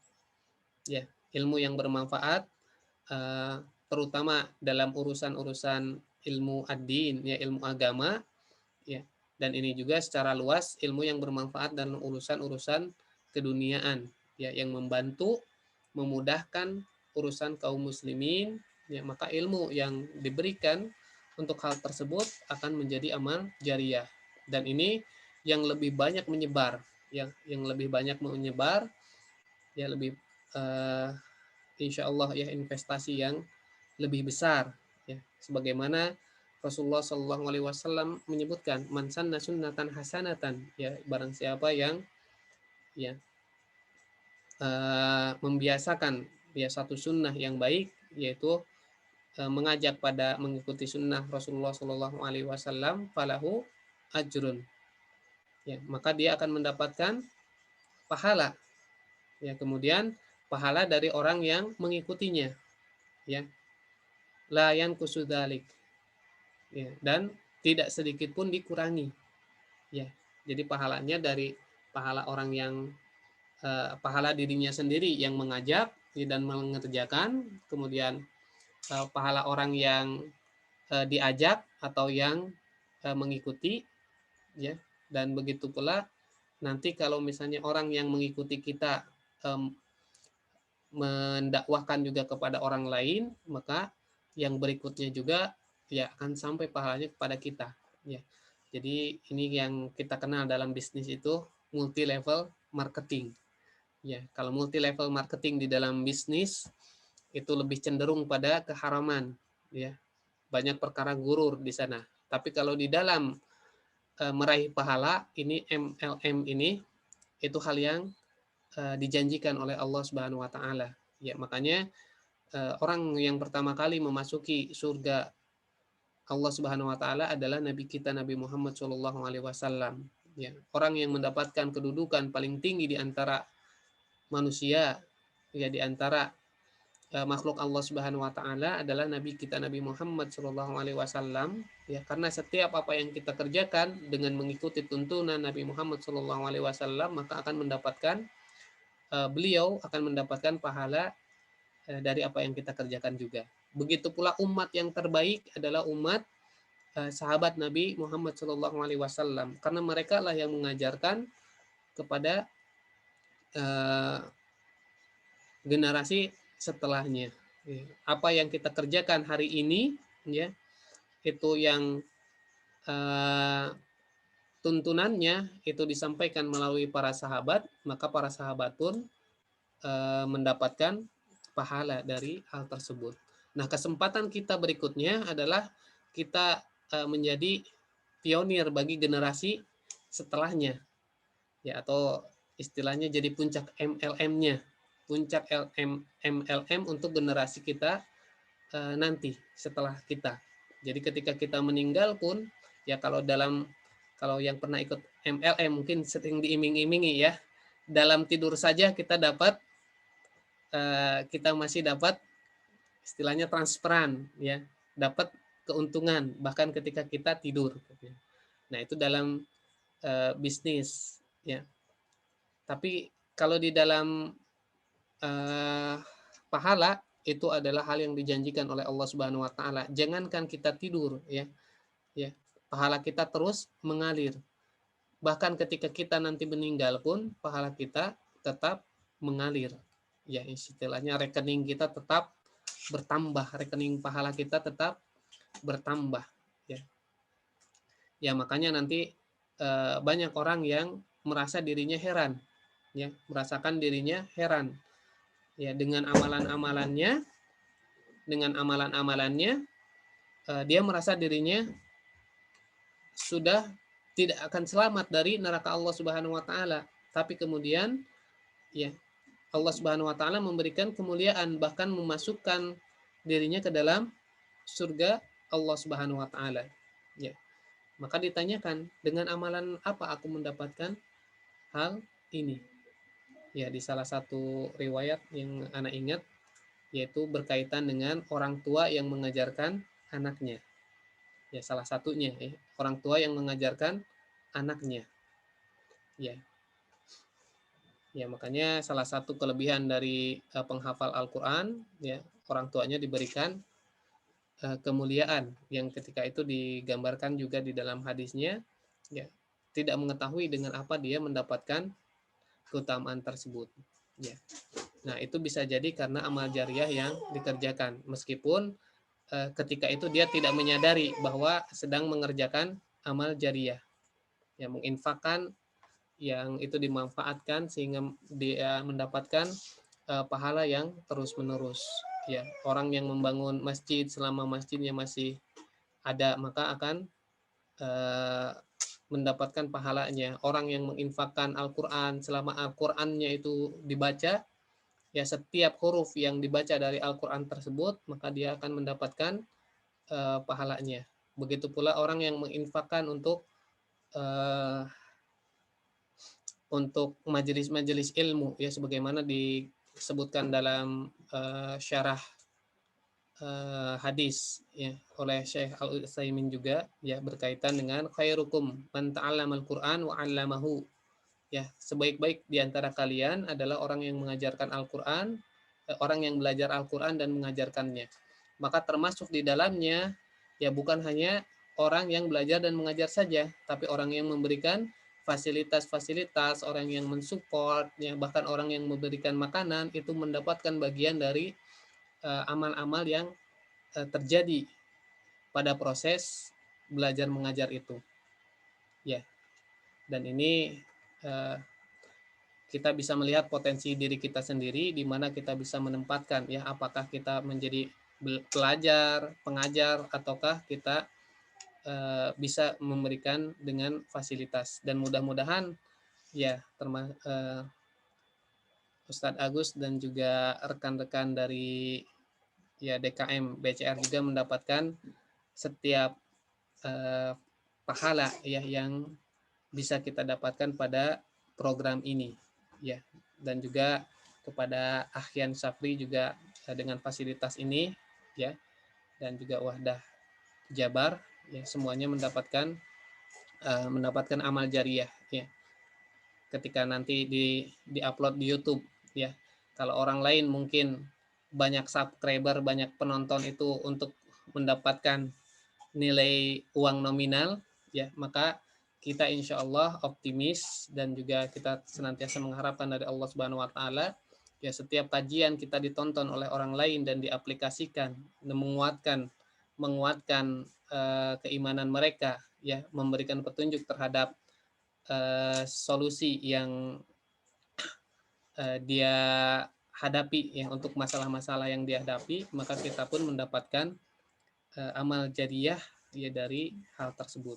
ya ilmu yang bermanfaat terutama dalam urusan-urusan ilmu ad-din, ya ilmu agama, ya dan ini juga secara luas ilmu yang bermanfaat dalam urusan-urusan keduniaan, ya yang membantu memudahkan urusan kaum muslimin, ya maka ilmu yang diberikan untuk hal tersebut akan menjadi amal jariyah, dan ini yang lebih banyak menyebar, yang lebih banyak menyebar, ya lebih insya Allah ya investasi yang lebih besar, ya sebagaimana Rasulullah Shallallahu Alaihi Wasallam menyebutkan man sanna sunnatan hasanatan, ya barang siapa yang ya membiasakan ya satu sunnah yang baik, yaitu mengajak pada mengikuti sunnah Rasulullah Shallallahu Alaihi Wasallam, falahu ajrun, ya maka dia akan mendapatkan pahala, ya kemudian pahala dari orang yang mengikutinya, ya, la yanqusu dzalik, ya, dan tidak sedikit pun dikurangi, ya. Jadi pahalanya dari pahala orang yang pahala dirinya sendiri yang mengajak dan mengerjakan, kemudian pahala orang yang diajak atau yang mengikuti, ya. Dan begitu pula nanti kalau misalnya orang yang mengikuti kita em, mendakwahkan juga kepada orang lain, maka yang berikutnya juga ya akan sampai pahalanya kepada kita, ya. Jadi ini yang kita kenal dalam bisnis itu multi level marketing, ya. Kalau multi level marketing di dalam bisnis itu lebih cenderung pada keharaman, ya. Banyak perkara gurur di sana. Tapi kalau di dalam meraih pahala ini MLM ini itu hal yang dijanjikan oleh Allah Subhanahu wa taala. Ya, makanya orang yang pertama kali memasuki surga Allah Subhanahu wa taala adalah nabi kita Nabi Muhammad Shallallahu alaihi wasallam. Ya, orang yang mendapatkan kedudukan paling tinggi di antara manusia, ya, di antara makhluk Allah Subhanahu wa taala adalah nabi kita Nabi Muhammad Shallallahu alaihi wasallam, ya, karena setiap apa yang kita kerjakan dengan mengikuti tuntunan Nabi Muhammad Shallallahu alaihi wasallam maka akan mendapatkan beliau akan mendapatkan pahala dari apa yang kita kerjakan juga. Begitu pula umat yang terbaik adalah umat sahabat Nabi Muhammad Shallallahu alaihi wasallam, karena mereka lah yang mengajarkan kepada uh, generasi setelahnya. Apa yang kita kerjakan hari ini, ya, itu yang uh, tuntunannya itu disampaikan melalui para sahabat, maka para sahabat pun mendapatkan pahala dari hal tersebut. Nah, kesempatan kita berikutnya adalah kita menjadi pionir bagi generasi setelahnya, ya, atau istilahnya jadi puncak MLM-nya, puncak MLM untuk generasi kita nanti setelah kita. Jadi ketika kita meninggal pun, ya, kalau yang pernah ikut MLM mungkin sering diiming-imingi, ya, dalam tidur saja kita masih dapat istilahnya transferan, ya, dapat keuntungan bahkan ketika kita tidur. Nah, itu dalam bisnis, ya. Tapi kalau di dalam pahala itu adalah hal yang dijanjikan oleh Allah Subhanahu wa taala. Jangankan kita tidur, ya. Ya. Pahala kita terus mengalir. Bahkan ketika kita nanti meninggal pun pahala kita tetap mengalir. Ya, istilahnya rekening kita tetap bertambah, rekening pahala kita tetap bertambah, ya. Ya, makanya nanti banyak orang yang merasa dirinya heran, ya, merasakan dirinya heran, ya, dengan amalan-amalannya dia merasa dirinya sudah tidak akan selamat dari neraka Allah Subhanahu wa taala. Tapi kemudian, ya, Allah Subhanahu wa taala memberikan kemuliaan bahkan memasukkan dirinya ke dalam surga Allah Subhanahu wa taala. Ya. Maka ditanyakan, dengan amalan apa aku mendapatkan hal ini? Ya, di salah satu riwayat yang anak ingat yaitu berkaitan dengan orang tua yang mengajarkan anaknya. Ya, salah satunya, ya, orang tua yang mengajarkan anaknya. Ya. Ya, makanya salah satu kelebihan dari penghafal Al-Qur'an, ya, orang tuanya diberikan kemuliaan yang ketika itu digambarkan juga di dalam hadisnya, ya, tidak mengetahui dengan apa dia mendapatkan keutamaan tersebut, ya. Nah, itu bisa jadi karena amal jariah yang dikerjakan meskipun ketika itu dia tidak menyadari bahwa sedang mengerjakan amal jariah, ya, menginfakkan yang itu dimanfaatkan sehingga dia mendapatkan pahala yang terus-menerus, ya. Orang yang membangun masjid selama masjidnya masih ada maka akan mendapatkan pahalanya. Orang yang menginfakkan Al-Qur'an selama Al-Qur'annya itu dibaca, ya, setiap huruf yang dibaca dari Al-Qur'an tersebut maka dia akan mendapatkan pahalanya. Begitu pula orang yang menginfakkan untuk majelis-majelis ilmu, ya, sebagaimana disebutkan dalam syarah hadis ya oleh Syekh Al-Utsaimin juga ya berkaitan dengan khairukum man ta'allamal Qur'an wa 'allamahu. Ya, sebaik-baik di antara kalian adalah orang yang mengajarkan Al-Qur'an, orang yang belajar Al-Qur'an dan mengajarkannya. Maka termasuk di dalamnya ya bukan hanya orang yang belajar dan mengajar saja, tapi orang yang memberikan fasilitas-fasilitas, orang yang mensupport, ya bahkan orang yang memberikan makanan itu mendapatkan bagian dari amal-amal yang terjadi pada proses belajar mengajar itu. Ya, dan ini kita bisa melihat potensi diri kita sendiri di mana kita bisa menempatkan ya apakah kita menjadi pelajar, pengajar ataukah kita bisa memberikan dengan fasilitas dan mudah-mudahan ya Ustadz Agus dan juga rekan-rekan dari ya DKM BCR juga mendapatkan setiap pahala ya yang bisa kita dapatkan pada program ini ya dan juga kepada Ahyan Safri juga dengan fasilitas ini ya dan juga Wahdah Jabar ya semuanya mendapatkan amal jariah ya ketika nanti di-upload di YouTube ya. Kalau orang lain mungkin banyak subscriber, banyak penonton itu untuk mendapatkan nilai uang nominal ya, maka kita insya Allah optimis dan juga kita senantiasa mengharapkan dari Allah Subhanahu wa taala ya setiap kajian kita ditonton oleh orang lain dan diaplikasikan dan menguatkan keimanan mereka ya, memberikan petunjuk terhadap solusi yang dia hadapi ya untuk masalah-masalah yang dia hadapi, maka kita pun mendapatkan amal jariah ya dari hal tersebut.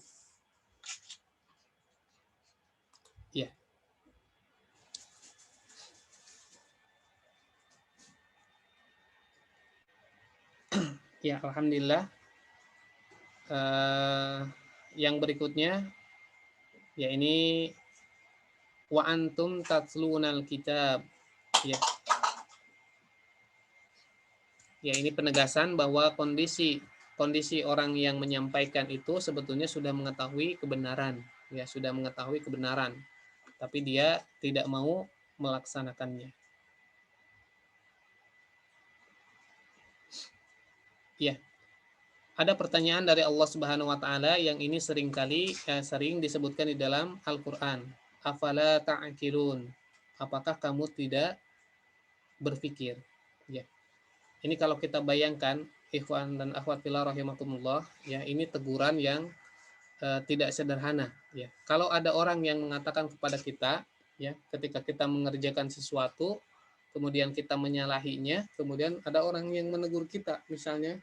Ya. Ya, alhamdulillah. Yang berikutnya ya ini wa antum tatlunal kitab ya. Ya, ini penegasan bahwa kondisi orang yang menyampaikan itu sebetulnya sudah mengetahui kebenaran, ya sudah mengetahui kebenaran, tapi dia tidak mau melaksanakannya. Ya, ada pertanyaan dari Allah Subhanahu Wa Taala yang ini sering disebutkan di dalam Al-Quran. Afala ta'qilun? Apakah kamu tidak berpikir? Ya, ini kalau kita bayangkan, ikhwan dan akhwat fillah rahimakumullah, ya ini teguran yang tidak sederhana ya. Kalau ada orang yang mengatakan kepada kita ya ketika kita mengerjakan sesuatu kemudian kita menyalahinya, kemudian ada orang yang menegur kita, misalnya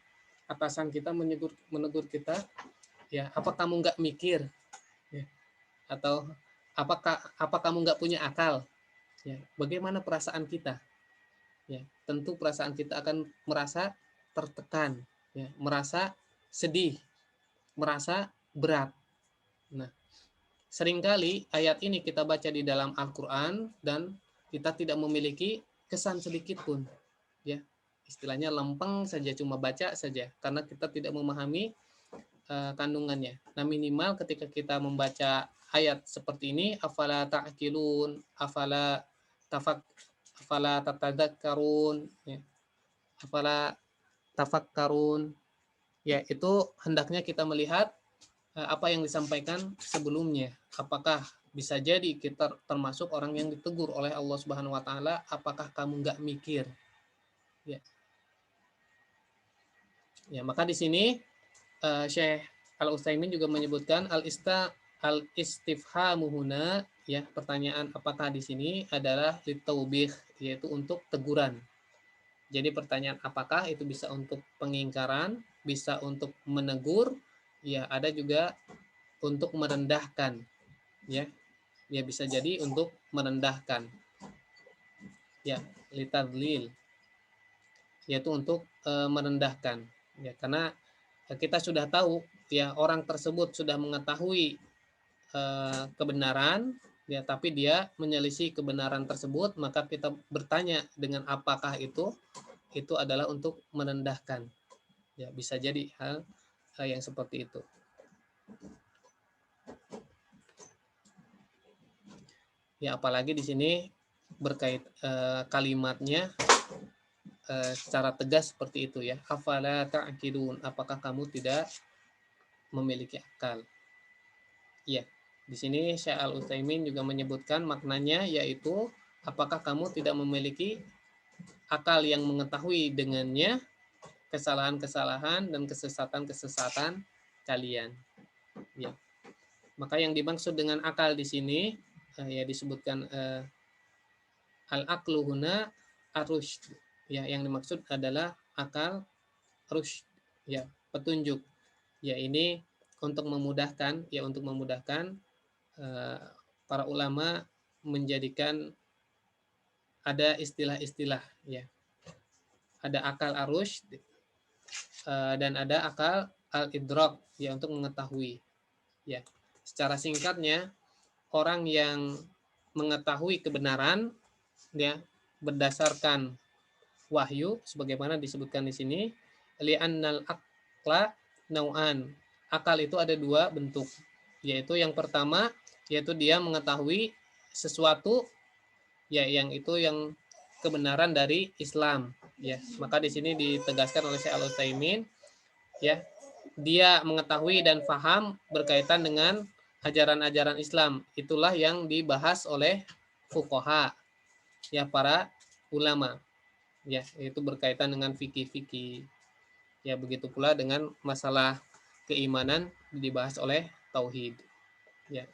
atasan kita menegur kita ya, apa kamu nggak mikir ya, atau apa kamu nggak punya akal ya, bagaimana perasaan kita ya, tentu perasaan kita akan merasa tertekan ya, merasa sedih, merasa berat. Nah, seringkali ayat ini kita baca di dalam Al-Quran dan kita tidak memiliki kesan sedikit pun. Ya, istilahnya lempeng saja, cuma baca saja, karena kita tidak memahami kandungannya. Nah, minimal ketika kita membaca ayat seperti ini, afala ta'qilun, afala tatadzakkarun, ya, afala tafakkarun, ya itu hendaknya kita melihat apa yang disampaikan sebelumnya. Apakah bisa jadi kita termasuk orang yang ditegur oleh Allah Subhanahu Wa Taala? Apakah kamu nggak mikir? Ya, ya maka di sini Syekh Al Utsaimin juga menyebutkan al istifhamu huna, ya pertanyaan apakah di sini adalah litaubih, yaitu untuk teguran. Jadi pertanyaan apakah itu bisa untuk pengingkaran, bisa untuk menegur, ya ada juga untuk merendahkan, ya bisa jadi untuk merendahkan, ya litadlil, yaitu untuk merendahkan ya, karena kita sudah tahu ya orang tersebut sudah mengetahui kebenaran ya, tapi dia menyelisih kebenaran tersebut, maka kita bertanya dengan apakah itu adalah untuk merendahkan Ya, bisa jadi hal yang seperti itu. Ya, apalagi di sini berkait kalimatnya secara tegas seperti itu ya. Afala ta'qilun, apakah kamu tidak memiliki akal? Ya, di sini Syekh Al-Utsaimin juga menyebutkan maknanya, yaitu apakah kamu tidak memiliki akal yang mengetahui dengannya kesalahan-kesalahan dan kesesatan-kesesatan kalian. Ya. Maka yang dimaksud dengan akal di sini ya disebutkan al-aqlu huna ar-rusyd. Ya, yang dimaksud adalah akal rusyd, ya, petunjuk. Ya, ini untuk memudahkan para ulama menjadikan ada istilah-istilah, ya. Ada akal ar-rusyd dan ada akal al-idrak, ya, untuk mengetahui. Ya, secara singkatnya, orang yang mengetahui kebenaran, ya, berdasarkan wahyu sebagaimana disebutkan di sini, li'annal aqla nau'an. Akal itu ada dua bentuk, yaitu yang pertama yaitu dia mengetahui sesuatu, ya, yang itu yang kebenaran dari Islam, ya. Maka di sini ditegaskan oleh Syekh Al-Utsaimin, ya, dia mengetahui dan faham berkaitan dengan ajaran-ajaran Islam. Itulah yang dibahas oleh fuqaha, ya, para ulama, ya, itu berkaitan dengan fikih-fikih. Ya, begitu pula dengan masalah keimanan dibahas oleh tauhid. Ya,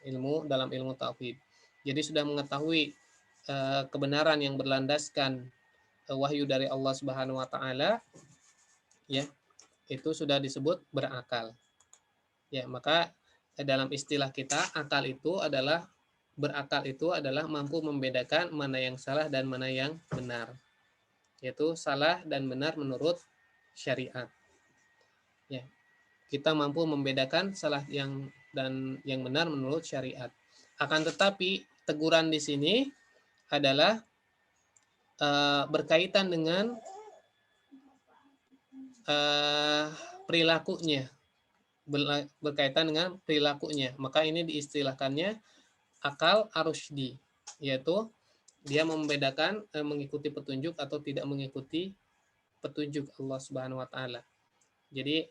dalam ilmu tauhid. Jadi sudah mengetahui kebenaran yang berlandaskan wahyu dari Allah Subhanahu wa taala, ya, itu sudah disebut berakal. Ya, maka dalam istilah kita berakal itu adalah mampu membedakan mana yang salah dan mana yang benar. Yaitu salah dan benar menurut syariat. Ya, kita mampu membedakan salah dan yang benar menurut syariat. Akan tetapi teguran di sini adalah berkaitan dengan perilakunya, berkaitan dengan perilakunya. Maka ini diistilahkannya akal ar-rusydi, yaitu dia membedakan mengikuti petunjuk atau tidak mengikuti petunjuk Allah Subhanahu wa taala. Jadi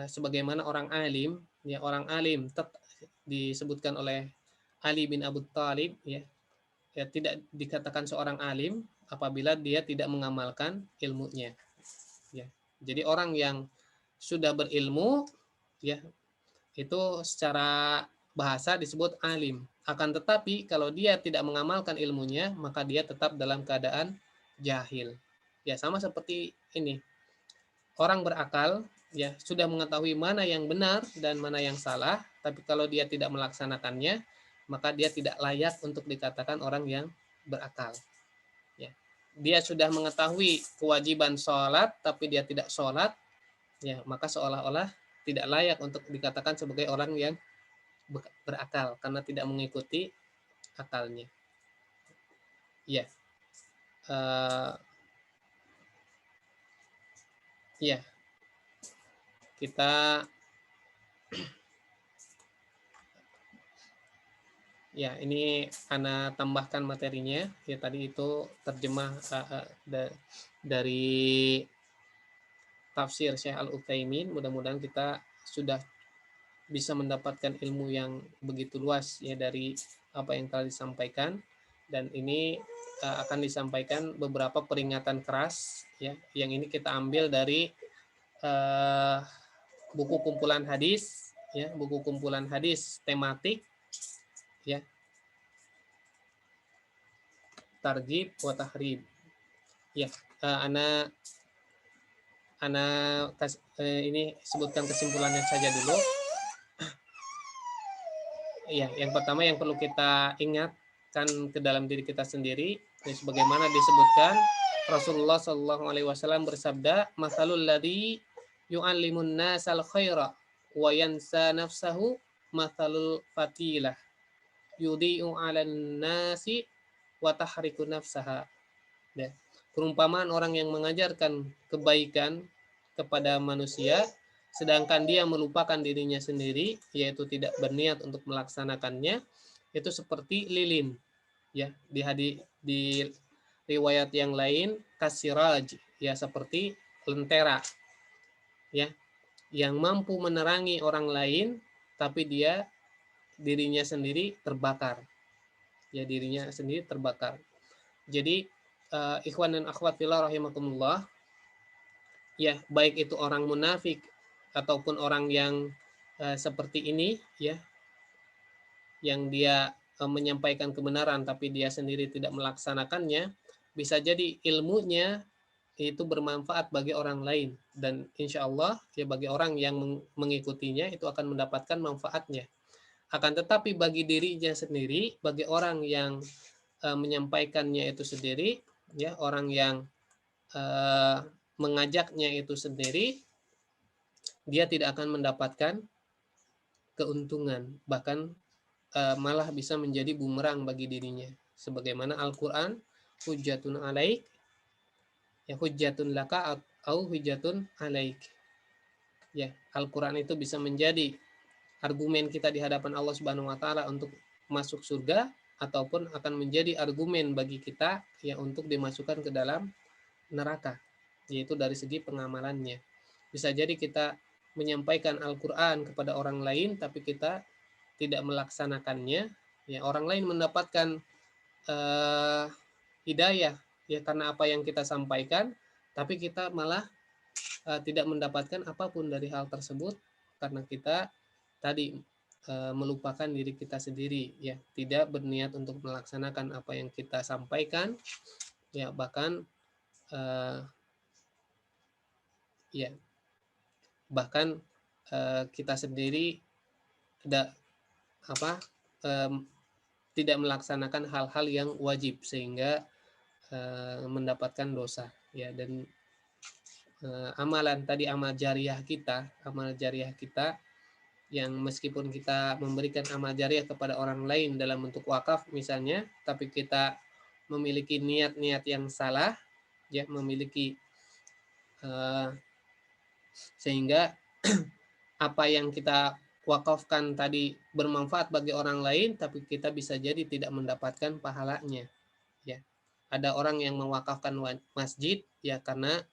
sebagaimana orang alim, ya, orang alim disebutkan oleh Ali bin Abu Thalib, ya, ya, tidak dikatakan seorang alim apabila dia tidak mengamalkan ilmunya, ya. Jadi orang yang sudah berilmu, ya, itu secara bahasa disebut alim. Akan tetapi kalau dia tidak mengamalkan ilmunya, maka dia tetap dalam keadaan jahil. Ya, sama seperti ini. Orang berakal, ya, sudah mengetahui mana yang benar dan mana yang salah, tapi kalau dia tidak melaksanakannya, maka dia tidak layak untuk dikatakan orang yang berakal. Ya. Dia sudah mengetahui kewajiban sholat, tapi dia tidak sholat, ya, maka seolah-olah tidak layak untuk dikatakan sebagai orang yang berakal karena tidak mengikuti akalnya. Ya, ya, kita, ya, ini Ana tambahkan materinya. Ya, tadi itu terjemah dari tafsir Syekh Al-Utsaimin. Mudah-mudahan kita sudah bisa mendapatkan ilmu yang begitu luas, ya, dari apa yang telah disampaikan. Dan ini akan disampaikan beberapa peringatan keras, ya, yang ini kita ambil dari buku kumpulan hadis, ya, buku kumpulan hadis tematik, ya, Targhib wa Tahrib. Ya, ana ini sebutkan kesimpulannya saja dulu. Ya, yang pertama yang perlu kita ingatkan ke dalam diri kita sendiri, ya, sebagaimana disebutkan Rasulullah Shallallahu Alaihi Wasallam bersabda, "Masalul ladzi yu'allimun nasal khaira wa yansa nafsahu masalul fatilah yudhi'u 'alan nasi wa tahriku nafsaha." Ya. Perumpamaan orang yang mengajarkan kebaikan kepada manusia, sedangkan dia melupakan dirinya sendiri, yaitu tidak berniat untuk melaksanakannya, itu seperti lilin. Ya, di riwayat yang lain kasiraj, ya seperti lentera, ya, yang mampu menerangi orang lain, tapi dirinya sendiri terbakar. Ya, dirinya sendiri terbakar. Jadi ikhwan dan akhwat fillah rahimakumullah, ya baik itu orang munafik ataupun orang yang seperti ini, ya, yang dia menyampaikan kebenaran tapi dia sendiri tidak melaksanakannya, bisa jadi ilmunya itu bermanfaat bagi orang lain, dan insya Allah ya bagi orang yang mengikutinya itu akan mendapatkan manfaatnya. Akan tetapi bagi dirinya sendiri, bagi orang yang menyampaikannya itu sendiri, ya orang yang mengajaknya itu sendiri, dia tidak akan mendapatkan keuntungan, bahkan malah bisa menjadi bumerang bagi dirinya. Sebagaimana Al-Quran, hujjatun alaik, ya hujjatun laka au hujjatun alaik. Ya, Al-Quran itu bisa menjadi argumen kita di hadapan Allah Subhanahu wa taala untuk masuk surga, ataupun akan menjadi argumen bagi kita ya untuk dimasukkan ke dalam neraka, yaitu dari segi pengamalannya. Bisa jadi kita menyampaikan Al-Quran kepada orang lain tapi kita tidak melaksanakannya, ya orang lain mendapatkan hidayah ya karena apa yang kita sampaikan, tapi kita malah tidak mendapatkan apapun dari hal tersebut karena kita tadi melupakan diri kita sendiri, ya tidak berniat untuk melaksanakan apa yang kita sampaikan, ya bahkan ya bahkan kita sendiri tidak melaksanakan hal-hal yang wajib sehingga mendapatkan dosa, ya. Dan amalan tadi, amal jariah kita yang meskipun kita memberikan amal jariah kepada orang lain dalam bentuk wakaf misalnya, tapi kita memiliki niat-niat yang salah, ya memiliki sehingga apa yang kita wakafkan tadi bermanfaat bagi orang lain, tapi kita bisa jadi tidak mendapatkan pahalanya. Ya, ada orang yang mewakafkan masjid ya karena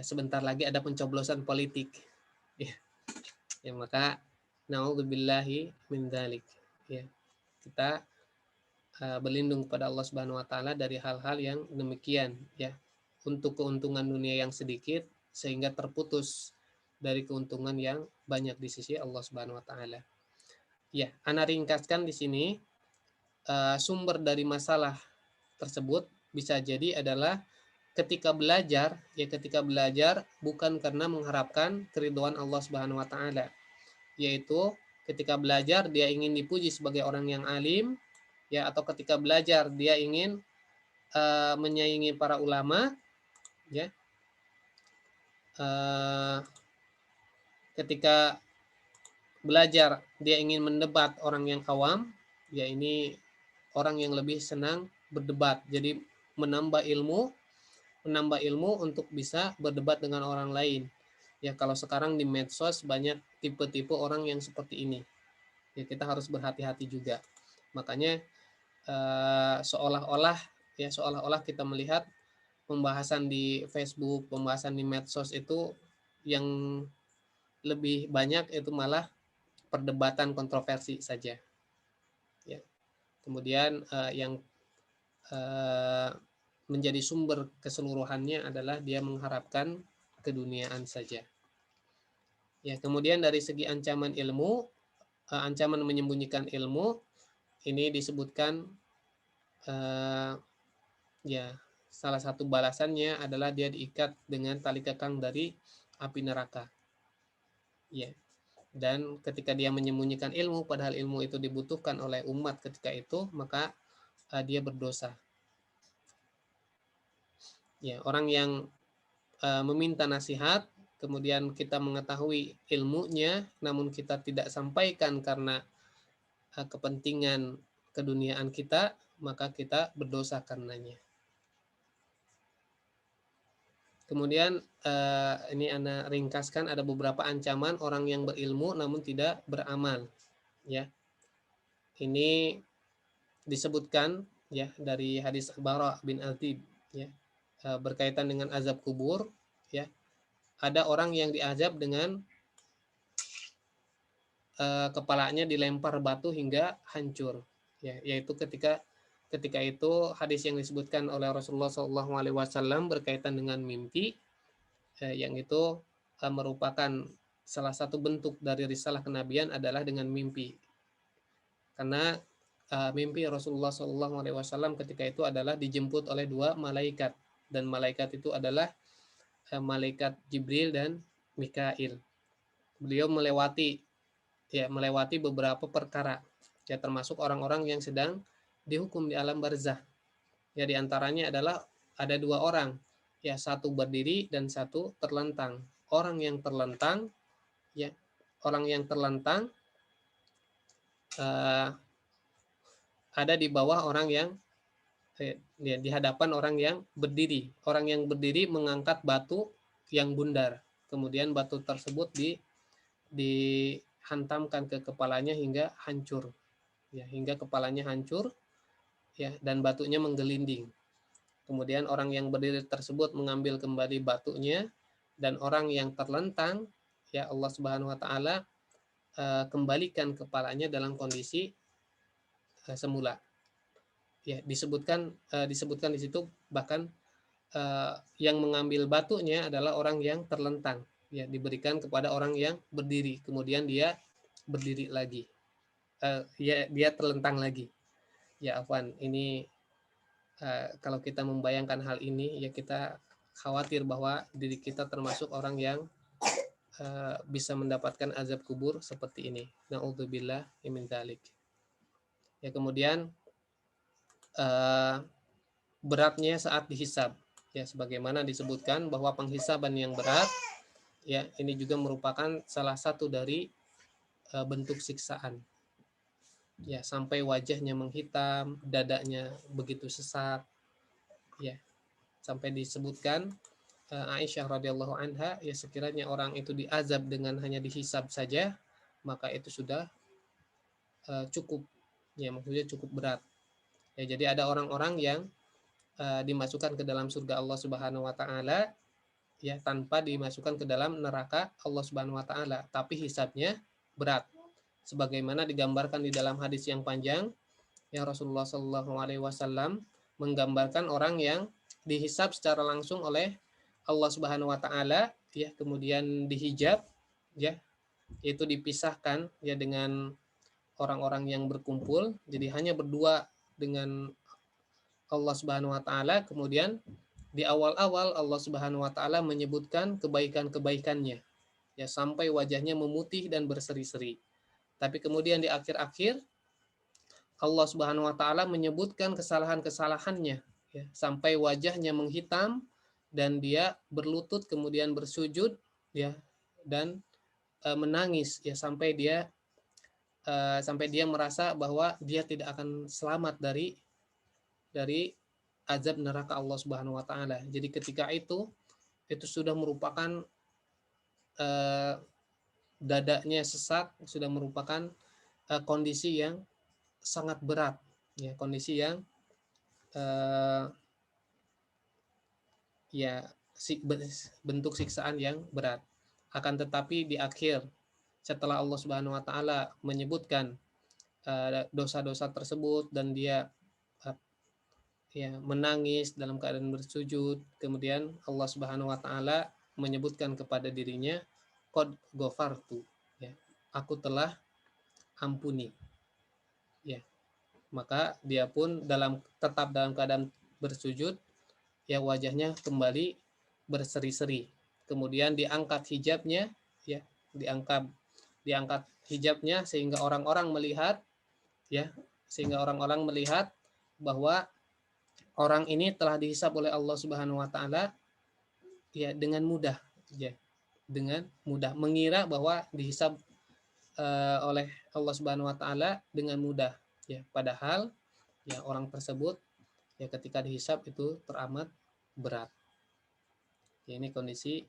sebentar lagi ada pencoblosan politik. Ya maka naudzubillahi min dzalik. Ya, kita berlindung kepada Allah Subhanahu wa taala dari hal-hal yang demikian, ya. Untuk keuntungan dunia yang sedikit sehingga terputus dari keuntungan yang banyak di sisi Allah Subhanahu wa taala. Ya, ana ringkaskan di sini sumber dari masalah tersebut bisa jadi adalah ketika belajar bukan karena mengharapkan keridhaan Allah Subhanahu wa taala, yaitu ketika belajar dia ingin dipuji sebagai orang yang alim, ya, atau ketika belajar dia ingin menyaingi para ulama, ya. Ketika belajar dia ingin mendebat orang yang awam, ya ini orang yang lebih senang berdebat, jadi menambah ilmu untuk bisa berdebat dengan orang lain. Ya, kalau sekarang di medsos banyak tipe-tipe orang yang seperti ini, ya kita harus berhati-hati juga. Makanya seolah-olah kita melihat pembahasan di Facebook, pembahasan di medsos itu yang lebih banyak itu malah perdebatan kontroversi saja. Ya. Kemudian yang menjadi sumber keseluruhannya adalah dia mengharapkan keduniaan saja. Ya, kemudian dari segi ancaman ilmu, ancaman menyembunyikan ilmu ini disebutkan ya salah satu balasannya adalah dia diikat dengan tali kekang dari api neraka. Ya. Dan ketika dia menyembunyikan ilmu padahal ilmu itu dibutuhkan oleh umat ketika itu, maka dia berdosa. Ya, orang yang meminta nasihat kemudian kita mengetahui ilmunya namun kita tidak sampaikan karena kepentingan keduniaan kita, maka kita berdosa karenanya. Kemudian ini Ana ringkaskan, ada beberapa ancaman orang yang berilmu namun tidak beramal, ya. Ini disebutkan ya dari hadis Bara bin Azib, ya, berkaitan dengan azab kubur, ya. Ada orang yang diazab dengan kepalanya dilempar batu hingga hancur, ya, yaitu ketika itu hadis yang disebutkan oleh Rasulullah SAW berkaitan dengan mimpi, yang itu merupakan salah satu bentuk dari risalah kenabian adalah dengan mimpi. Karena mimpi Rasulullah SAW ketika itu adalah dijemput oleh dua malaikat, dan malaikat itu adalah malaikat Jibril dan Mikail. Beliau melewati beberapa perkara, ya, termasuk orang-orang yang sedang dihukum di alam barzah. Ya, diantaranya adalah ada dua orang, ya, satu berdiri dan satu terlentang. Orang yang terlentang, ya, orang yang terlentang ada di bawah orang yang ya, di hadapan orang yang berdiri. Orang yang berdiri mengangkat batu yang bundar. Kemudian batu tersebut dihantamkan ke kepalanya hingga hancur. Ya, hingga kepalanya hancur, ya, dan batunya menggelinding. Kemudian orang yang berdiri tersebut mengambil kembali batunya, dan orang yang terlentang, ya, Allah Subhanahu wa taala kembalikan kepalanya dalam kondisi semula. Ya, disebutkan di situ bahkan yang mengambil batunya adalah orang yang terlentang, ya, diberikan kepada orang yang berdiri, kemudian dia berdiri lagi, ya, dia terlentang lagi. Ya, afwan, ini kalau kita membayangkan hal ini, ya, kita khawatir bahwa diri kita termasuk orang yang bisa mendapatkan azab kubur seperti ini. Na'udzubillah min dzalik. Ya, kemudian beratnya saat dihisab, ya, sebagaimana disebutkan bahwa penghisaban yang berat, ya, ini juga merupakan salah satu dari bentuk siksaan, ya, sampai wajahnya menghitam, dadanya begitu sesak, ya, sampai disebutkan Aisyah radhiyallahu anha, ya, sekiranya orang itu diazab dengan hanya dihisab saja, maka itu sudah cukup, ya, maksudnya cukup berat. Ya, jadi ada orang-orang yang dimasukkan ke dalam surga Allah Subhanahu wa taala, ya, tanpa dimasukkan ke dalam neraka Allah Subhanahu wa taala, tapi hisabnya berat. Sebagaimana digambarkan di dalam hadis yang panjang, ya, Rasulullah Shallallahu alaihi wasallam menggambarkan orang yang dihisab secara langsung oleh Allah Subhanahu wa taala, ya, kemudian dihijab, ya, itu dipisahkan, ya, dengan orang-orang yang berkumpul, jadi hanya berdua dengan Allah Subhanahu wa taala. Kemudian di awal-awal Allah Subhanahu wa taala menyebutkan kebaikan-kebaikannya, ya, sampai wajahnya memutih dan berseri-seri. Tapi kemudian di akhir-akhir Allah Subhanahu wa taala menyebutkan kesalahan-kesalahannya, ya, sampai wajahnya menghitam dan dia berlutut kemudian bersujud, ya, dan menangis, ya, sampai dia merasa bahwa dia tidak akan selamat dari azab neraka Allah Subhanahu wa taala. Jadi ketika itu sudah merupakan dadanya sesak, sudah merupakan kondisi yang sangat berat, ya, kondisi yang ya, bentuk siksaan yang berat. Akan tetapi di akhir, setelah Allah Subhanahu wa taala menyebutkan dosa-dosa tersebut dan dia ya, menangis dalam keadaan bersujud, kemudian Allah Subhanahu wa taala menyebutkan kepada dirinya, qad ghafartu, ya, aku telah ampuni, ya. Maka dia pun tetap dalam keadaan bersujud, ya, wajahnya kembali berseri-seri. Kemudian diangkat hijabnya, ya, diangkat hijabnya sehingga orang-orang melihat, ya, bahwa orang ini telah dihisab oleh Allah Subhanahu wa taala, ya, dengan mudah, ya, dengan mudah, mengira bahwa dihisab oleh Allah Subhanahu wa taala dengan mudah, ya, padahal, ya, orang tersebut, ya, ketika dihisab itu teramat berat. Ya, ini kondisi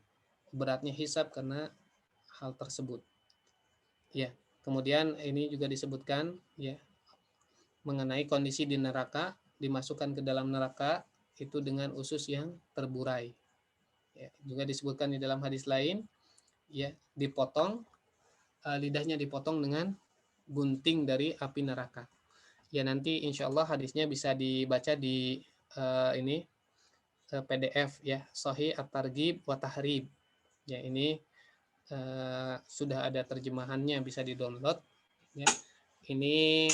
beratnya hisab karena hal tersebut. Ya, kemudian ini juga disebutkan ya mengenai kondisi di neraka, dimasukkan ke dalam neraka itu dengan usus yang terburai. Ya, juga disebutkan di dalam hadis lain, ya dipotong lidahnya dipotong dengan gunting dari api neraka. Ya nanti insya Allah hadisnya bisa dibaca di ini PDF ya, Sahih At-Targhib wa Tahrib. Ya ini sudah ada terjemahannya, bisa di-download. Ya, ini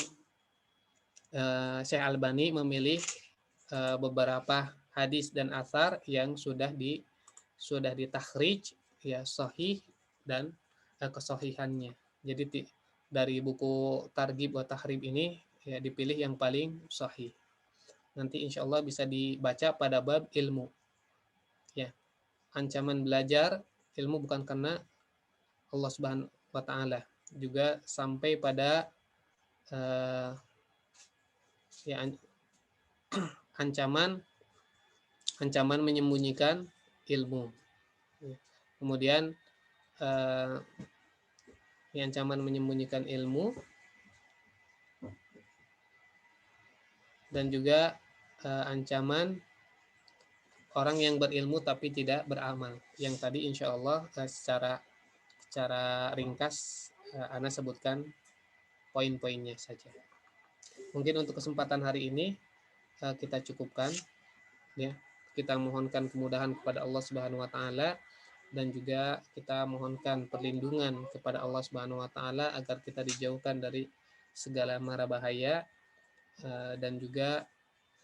Syekh Albani memilih beberapa hadis dan asar yang sudah ditakhrij ya sahih dan kesahihannya. Jadi dari buku Targhib wa Tahrib ini ya dipilih yang paling sahih. Nanti insya Allah bisa dibaca pada bab ilmu. Ya, ancaman belajar ilmu bukan karena Allah Subhanahu wa taala, juga sampai pada ya ancaman menyembunyikan ilmu. Kemudian ancaman menyembunyikan ilmu dan juga ancaman orang yang berilmu tapi tidak beramal. Yang tadi insya Allah secara ringkas Ana sebutkan poin-poinnya saja. Mungkin untuk kesempatan hari ini kita cukupkan ya. Kita mohonkan kemudahan kepada Allah Subhanahu wa taala dan juga kita mohonkan perlindungan kepada Allah Subhanahu wa taala agar kita dijauhkan dari segala mara bahaya dan juga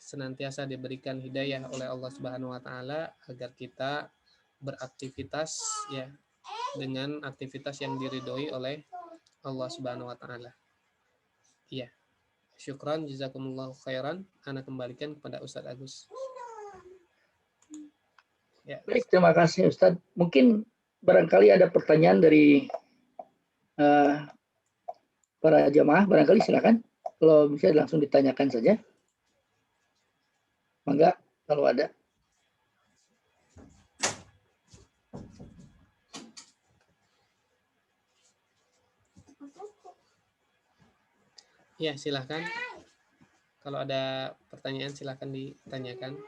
senantiasa diberikan hidayah oleh Allah Subhanahu wa taala agar kita beraktivitas ya dengan aktivitas yang diridhoi oleh Allah Subhanahu wa taala. Iya. Syukran jazakumullahu khairan. Ana kembalikan kepada Ustadz Agus. Ya. Baik, terima kasih Ustadz. Mungkin barangkali ada pertanyaan dari para jamaah, barangkali silakan. Kalau bisa langsung ditanyakan saja. Mangga kalau ada. Ya, silakan. Kalau ada pertanyaan silakan ditanyakan.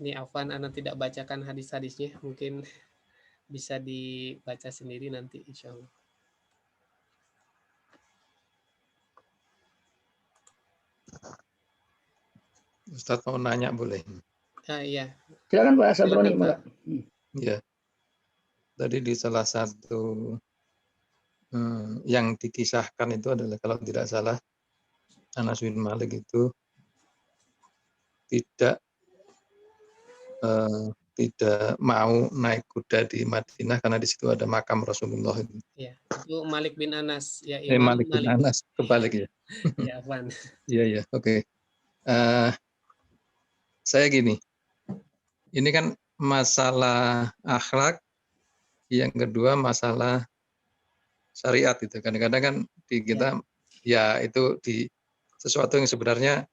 Ini Afwan, Ana tidak bacakan hadis-hadisnya, mungkin bisa dibaca sendiri nanti insya Allah. Ustadz mau nanya boleh? Iya. Silakan Pak Sabroni. Iya. Tadi di salah satu yang dikisahkan itu adalah kalau tidak salah Anas bin Malik itu tidak mau naik kuda di Madinah karena di situ ada makam Rasulullah. Ya, itu Malik bin Anas ya, Imam Malik bin Anas kebalik ya. Ya, Afwan. Iya, oke. Saya gini, ini kan masalah akhlak, yang kedua masalah syariat itu. Kadang-kadang kan di kita ya itu di sesuatu yang sebenarnya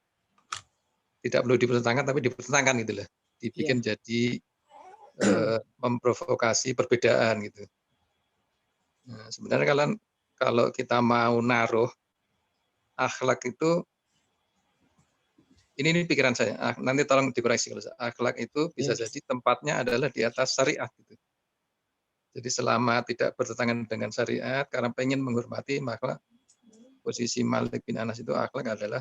tidak perlu dipertentangkan tapi dipertentangkan gitu lah. Dibikin jadi memprovokasi perbedaan gitu. Nah, sebenarnya kalau kita mau naruh akhlak itu, ini pikiran saya. Nanti tolong dikoreksi kalau akhlak itu bisa jadi tempatnya adalah di atas syariat gitu. Jadi selama tidak bertentangan dengan syariat, karena pengen menghormati, maka posisi Malik bin Anas itu akhlak adalah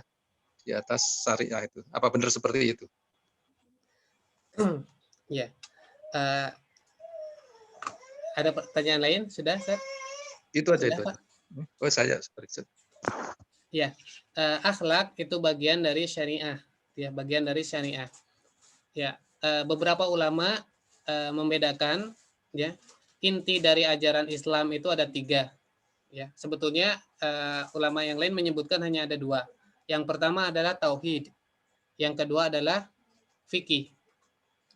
di atas syariah itu. Apa benar seperti itu? Ya. Ada pertanyaan lain? Sudah, Ustaz? Itu aja. Oh, saya seperti itu. Ya, akhlak itu bagian dari syariah. Ya, bagian dari syariah. Ya, beberapa ulama membedakan ya inti dari ajaran Islam itu ada 3. Ya, sebetulnya ulama yang lain menyebutkan hanya ada 2. Yang pertama adalah tauhid. Yang kedua adalah fikih.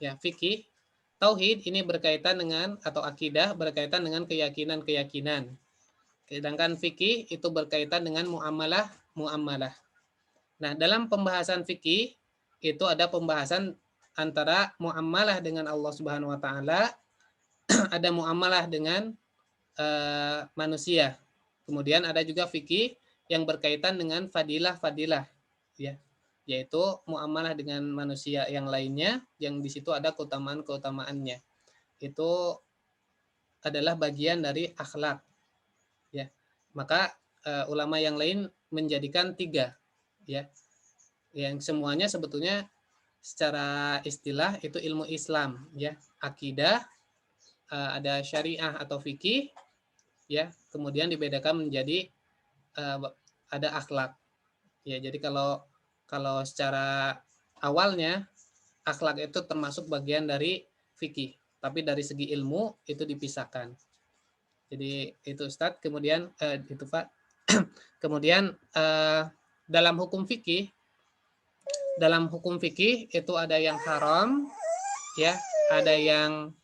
Ya, fikih, tauhid ini berkaitan dengan atau akidah berkaitan dengan keyakinan-keyakinan. Sedangkan fikih itu berkaitan dengan muamalah. Nah, dalam pembahasan fikih itu ada pembahasan antara muamalah dengan Allah Subhanahu wa taala, ada muamalah dengan manusia. Kemudian ada juga fikih yang berkaitan dengan fadilah-fadilah, ya, yaitu muamalah dengan manusia yang lainnya, yang di situ ada keutamaan-keutamaannya. Itu adalah bagian dari akhlak, ya. Maka ulama yang lain menjadikan 3, ya, yang semuanya sebetulnya secara istilah itu ilmu Islam, ya, akidah, ada syariah atau fikih, ya, kemudian dibedakan menjadi ada akhlak, ya. Jadi kalau secara awalnya akhlak itu termasuk bagian dari fikih, tapi dari segi ilmu itu dipisahkan. Jadi itu Ustadz. Kemudian itu Pak. Kemudian dalam hukum fikih itu ada yang haram, ya, ada yang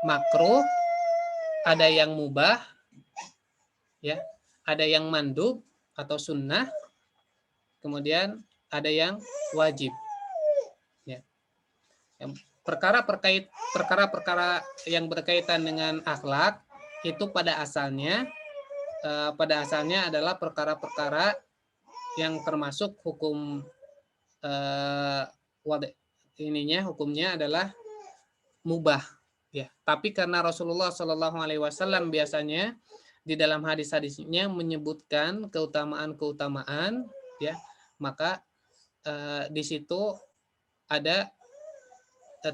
makruh, ada yang mubah, ya, ada yang mandub atau sunnah, kemudian ada yang wajib, ya. Yang perkara-perkara yang berkaitan dengan akhlak itu pada asalnya adalah perkara-perkara yang termasuk hukum hukumnya adalah mubah, ya. Tapi karena Rasulullah Shallallahu Alaihi Wasallam biasanya di dalam hadis-hadisnya menyebutkan keutamaan-keutamaan, ya, maka di situ ada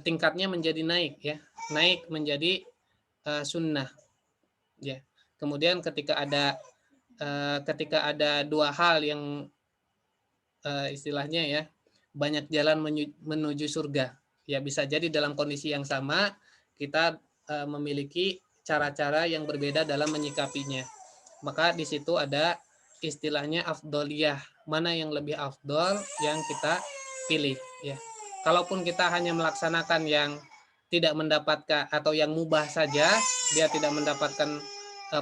tingkatnya menjadi naik, ya, naik menjadi sunnah, ya. Kemudian ketika ada 2 hal yang istilahnya, ya, banyak jalan menuju surga, ya, bisa jadi dalam kondisi yang sama kita memiliki cara-cara yang berbeda dalam menyikapinya. Maka di situ ada istilahnya afdoliyah, mana yang lebih afdol yang kita pilih, ya. Kalaupun kita hanya melaksanakan yang tidak mendapatkan atau yang mubah saja, dia tidak mendapatkan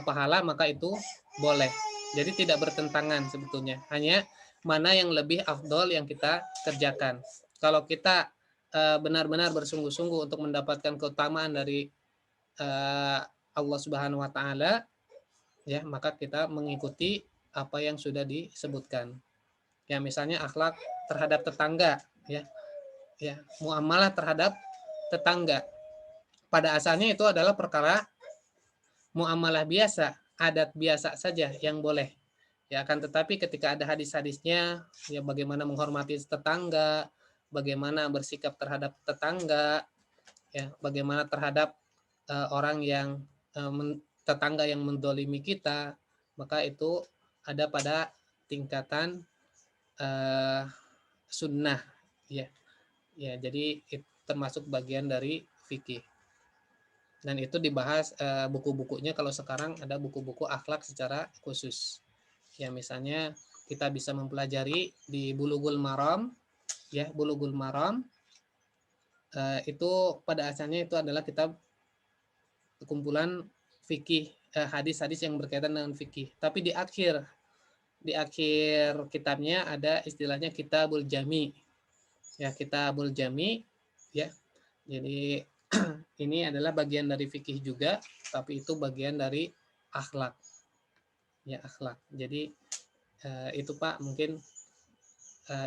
pahala, maka itu boleh. Jadi tidak bertentangan sebetulnya. Hanya mana yang lebih afdol yang kita kerjakan. Kalau kita benar-benar bersungguh-sungguh untuk mendapatkan keutamaan dari Allah Subhanahu wa taala, ya, maka kita mengikuti apa yang sudah disebutkan. Ya, misalnya akhlak terhadap tetangga, ya. Ya, muamalah terhadap tetangga. Pada asalnya itu adalah perkara muamalah biasa, adat biasa saja yang boleh. Ya, akan tetapi ketika ada hadis-hadisnya, ya, bagaimana menghormati tetangga, bagaimana bersikap terhadap tetangga, ya, bagaimana terhadap orang yang tetangga yang mendolimi kita, maka itu ada pada tingkatan sunnah, ya. Ya, jadi itu termasuk bagian dari fikih. Dan itu dibahas buku-bukunya. Kalau sekarang ada buku-buku akhlak secara khusus. Ya, misalnya kita bisa mempelajari di Bulughul Maram, ya, Bulughul Maram itu pada asalnya itu adalah kitab kumpulan fikih, hadis-hadis yang berkaitan dengan fikih. Tapi di akhir kitabnya ada istilahnya Kitabul Jami. Ya, Kitabul Jami, ya. Jadi ini adalah bagian dari fikih juga, tapi itu bagian dari akhlak. Ya, akhlak. Jadi itu Pak, mungkin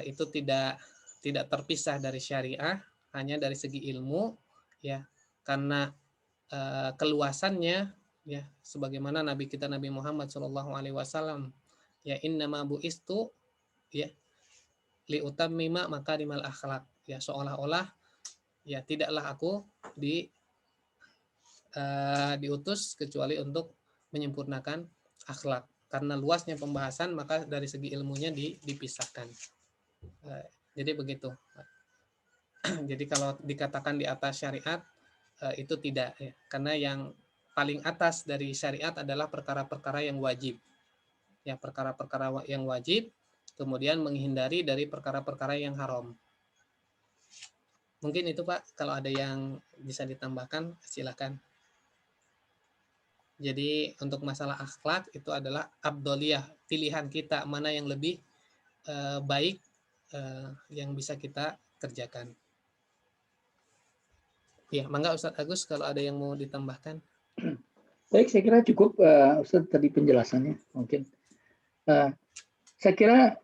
itu tidak terpisah dari syariah, hanya dari segi ilmu, ya. Karena keluasannya, ya, sebagaimana Nabi kita Nabi Muhammad SAW, ya, innama bu'istu, ya, liutammima makarimal akhlak, ya, seolah-olah, ya, tidaklah aku diutus kecuali untuk menyempurnakan akhlak. Karena luasnya pembahasan, maka dari segi ilmunya dipisahkan. Jadi begitu. Jadi kalau dikatakan di atas syariat, itu tidak, ya. Karena yang paling atas dari syariat adalah perkara-perkara yang wajib. Ya, perkara-perkara yang wajib, kemudian menghindari dari perkara-perkara yang haram. Mungkin itu Pak, kalau ada yang bisa ditambahkan silakan. Jadi untuk masalah akhlak itu adalah abdoliyah, pilihan kita mana yang lebih baik yang bisa kita kerjakan. Ya, mangga Ustadz Agus kalau ada yang mau ditambahkan. Baik, saya kira cukup Ustadz tadi penjelasannya. Mungkin saya kira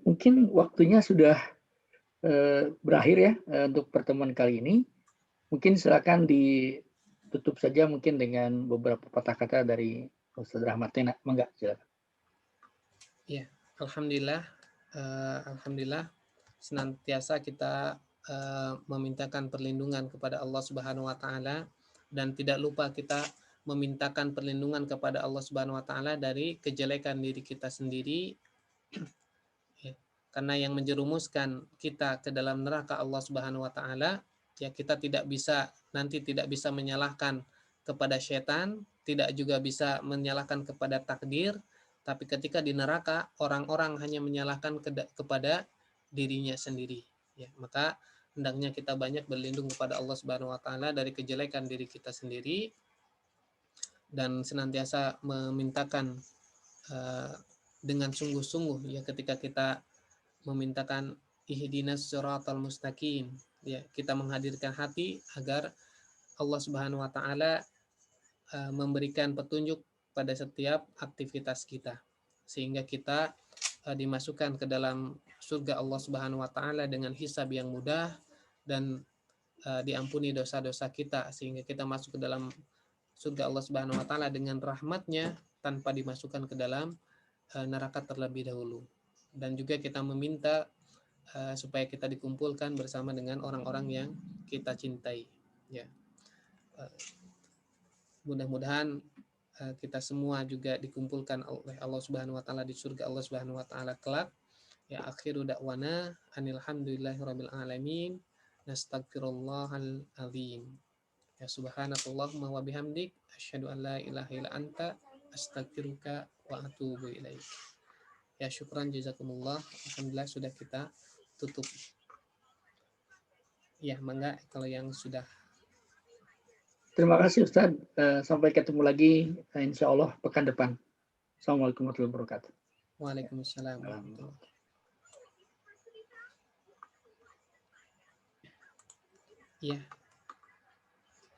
mungkin waktunya sudah berakhir ya untuk pertemuan kali ini. Mungkin silakan ditutup saja mungkin dengan beberapa patah kata dari Ustadz Rahmat. Mangga, silakan. Ya, alhamdulillah, alhamdulillah senantiasa kita memintakan perlindungan kepada Allah Subhanahu wa taala, dan tidak lupa kita memintakan perlindungan kepada Allah Subhanahu wa taala dari kejelekan diri kita sendiri. Ya, karena yang menjerumuskan kita ke dalam neraka Allah Subhanahu wa taala, ya kita tidak bisa menyalahkan kepada setan, tidak juga bisa menyalahkan kepada takdir, tapi ketika di neraka orang-orang hanya menyalahkan kepada dirinya sendiri. Ya, maka hendaknya kita banyak berlindung kepada Allah Subhanahu wa taala dari kejelekan diri kita sendiri, dan senantiasa memintakan dengan sungguh-sungguh ya ketika kita memintakan ihdinas siratal mustaqim, ya kita menghadirkan hati agar Allah Subhanahu wa taala memberikan petunjuk pada setiap aktivitas kita, sehingga kita dimasukkan ke dalam surga Allah Subhanahu wa taala dengan hisab yang mudah, dan diampuni dosa-dosa kita, sehingga kita masuk ke dalam surga Allah Subhanahu wa taala dengan rahmatnya tanpa dimasukkan ke dalam neraka terlebih dahulu. Dan juga kita meminta supaya kita dikumpulkan bersama dengan orang-orang yang kita cintai. Ya, mudah-mudahan kita semua juga dikumpulkan oleh Allah Subhanahu wa taala di surga Allah Subhanahu wa taala kelak. Ya, akhiru da'wana alhamdulillahirabbil alamin. Nastaghfirullahal azim. Ya, subhanakallahumma wa bihamdik asyhadu an la ilaha illa anta astaghfiruka wa atubu ilaik. Ya, syukran jazakumullah. Alhamdulillah sudah kita tutup. Ya, mangga kalau yang sudah. Terima kasih Ustadz. Sampai ketemu lagi insya Allah pekan depan. Assalamualaikum warahmatullahi wabarakatuh. Waalaikumsalam warahmatullahi wabarakatuh. Ya.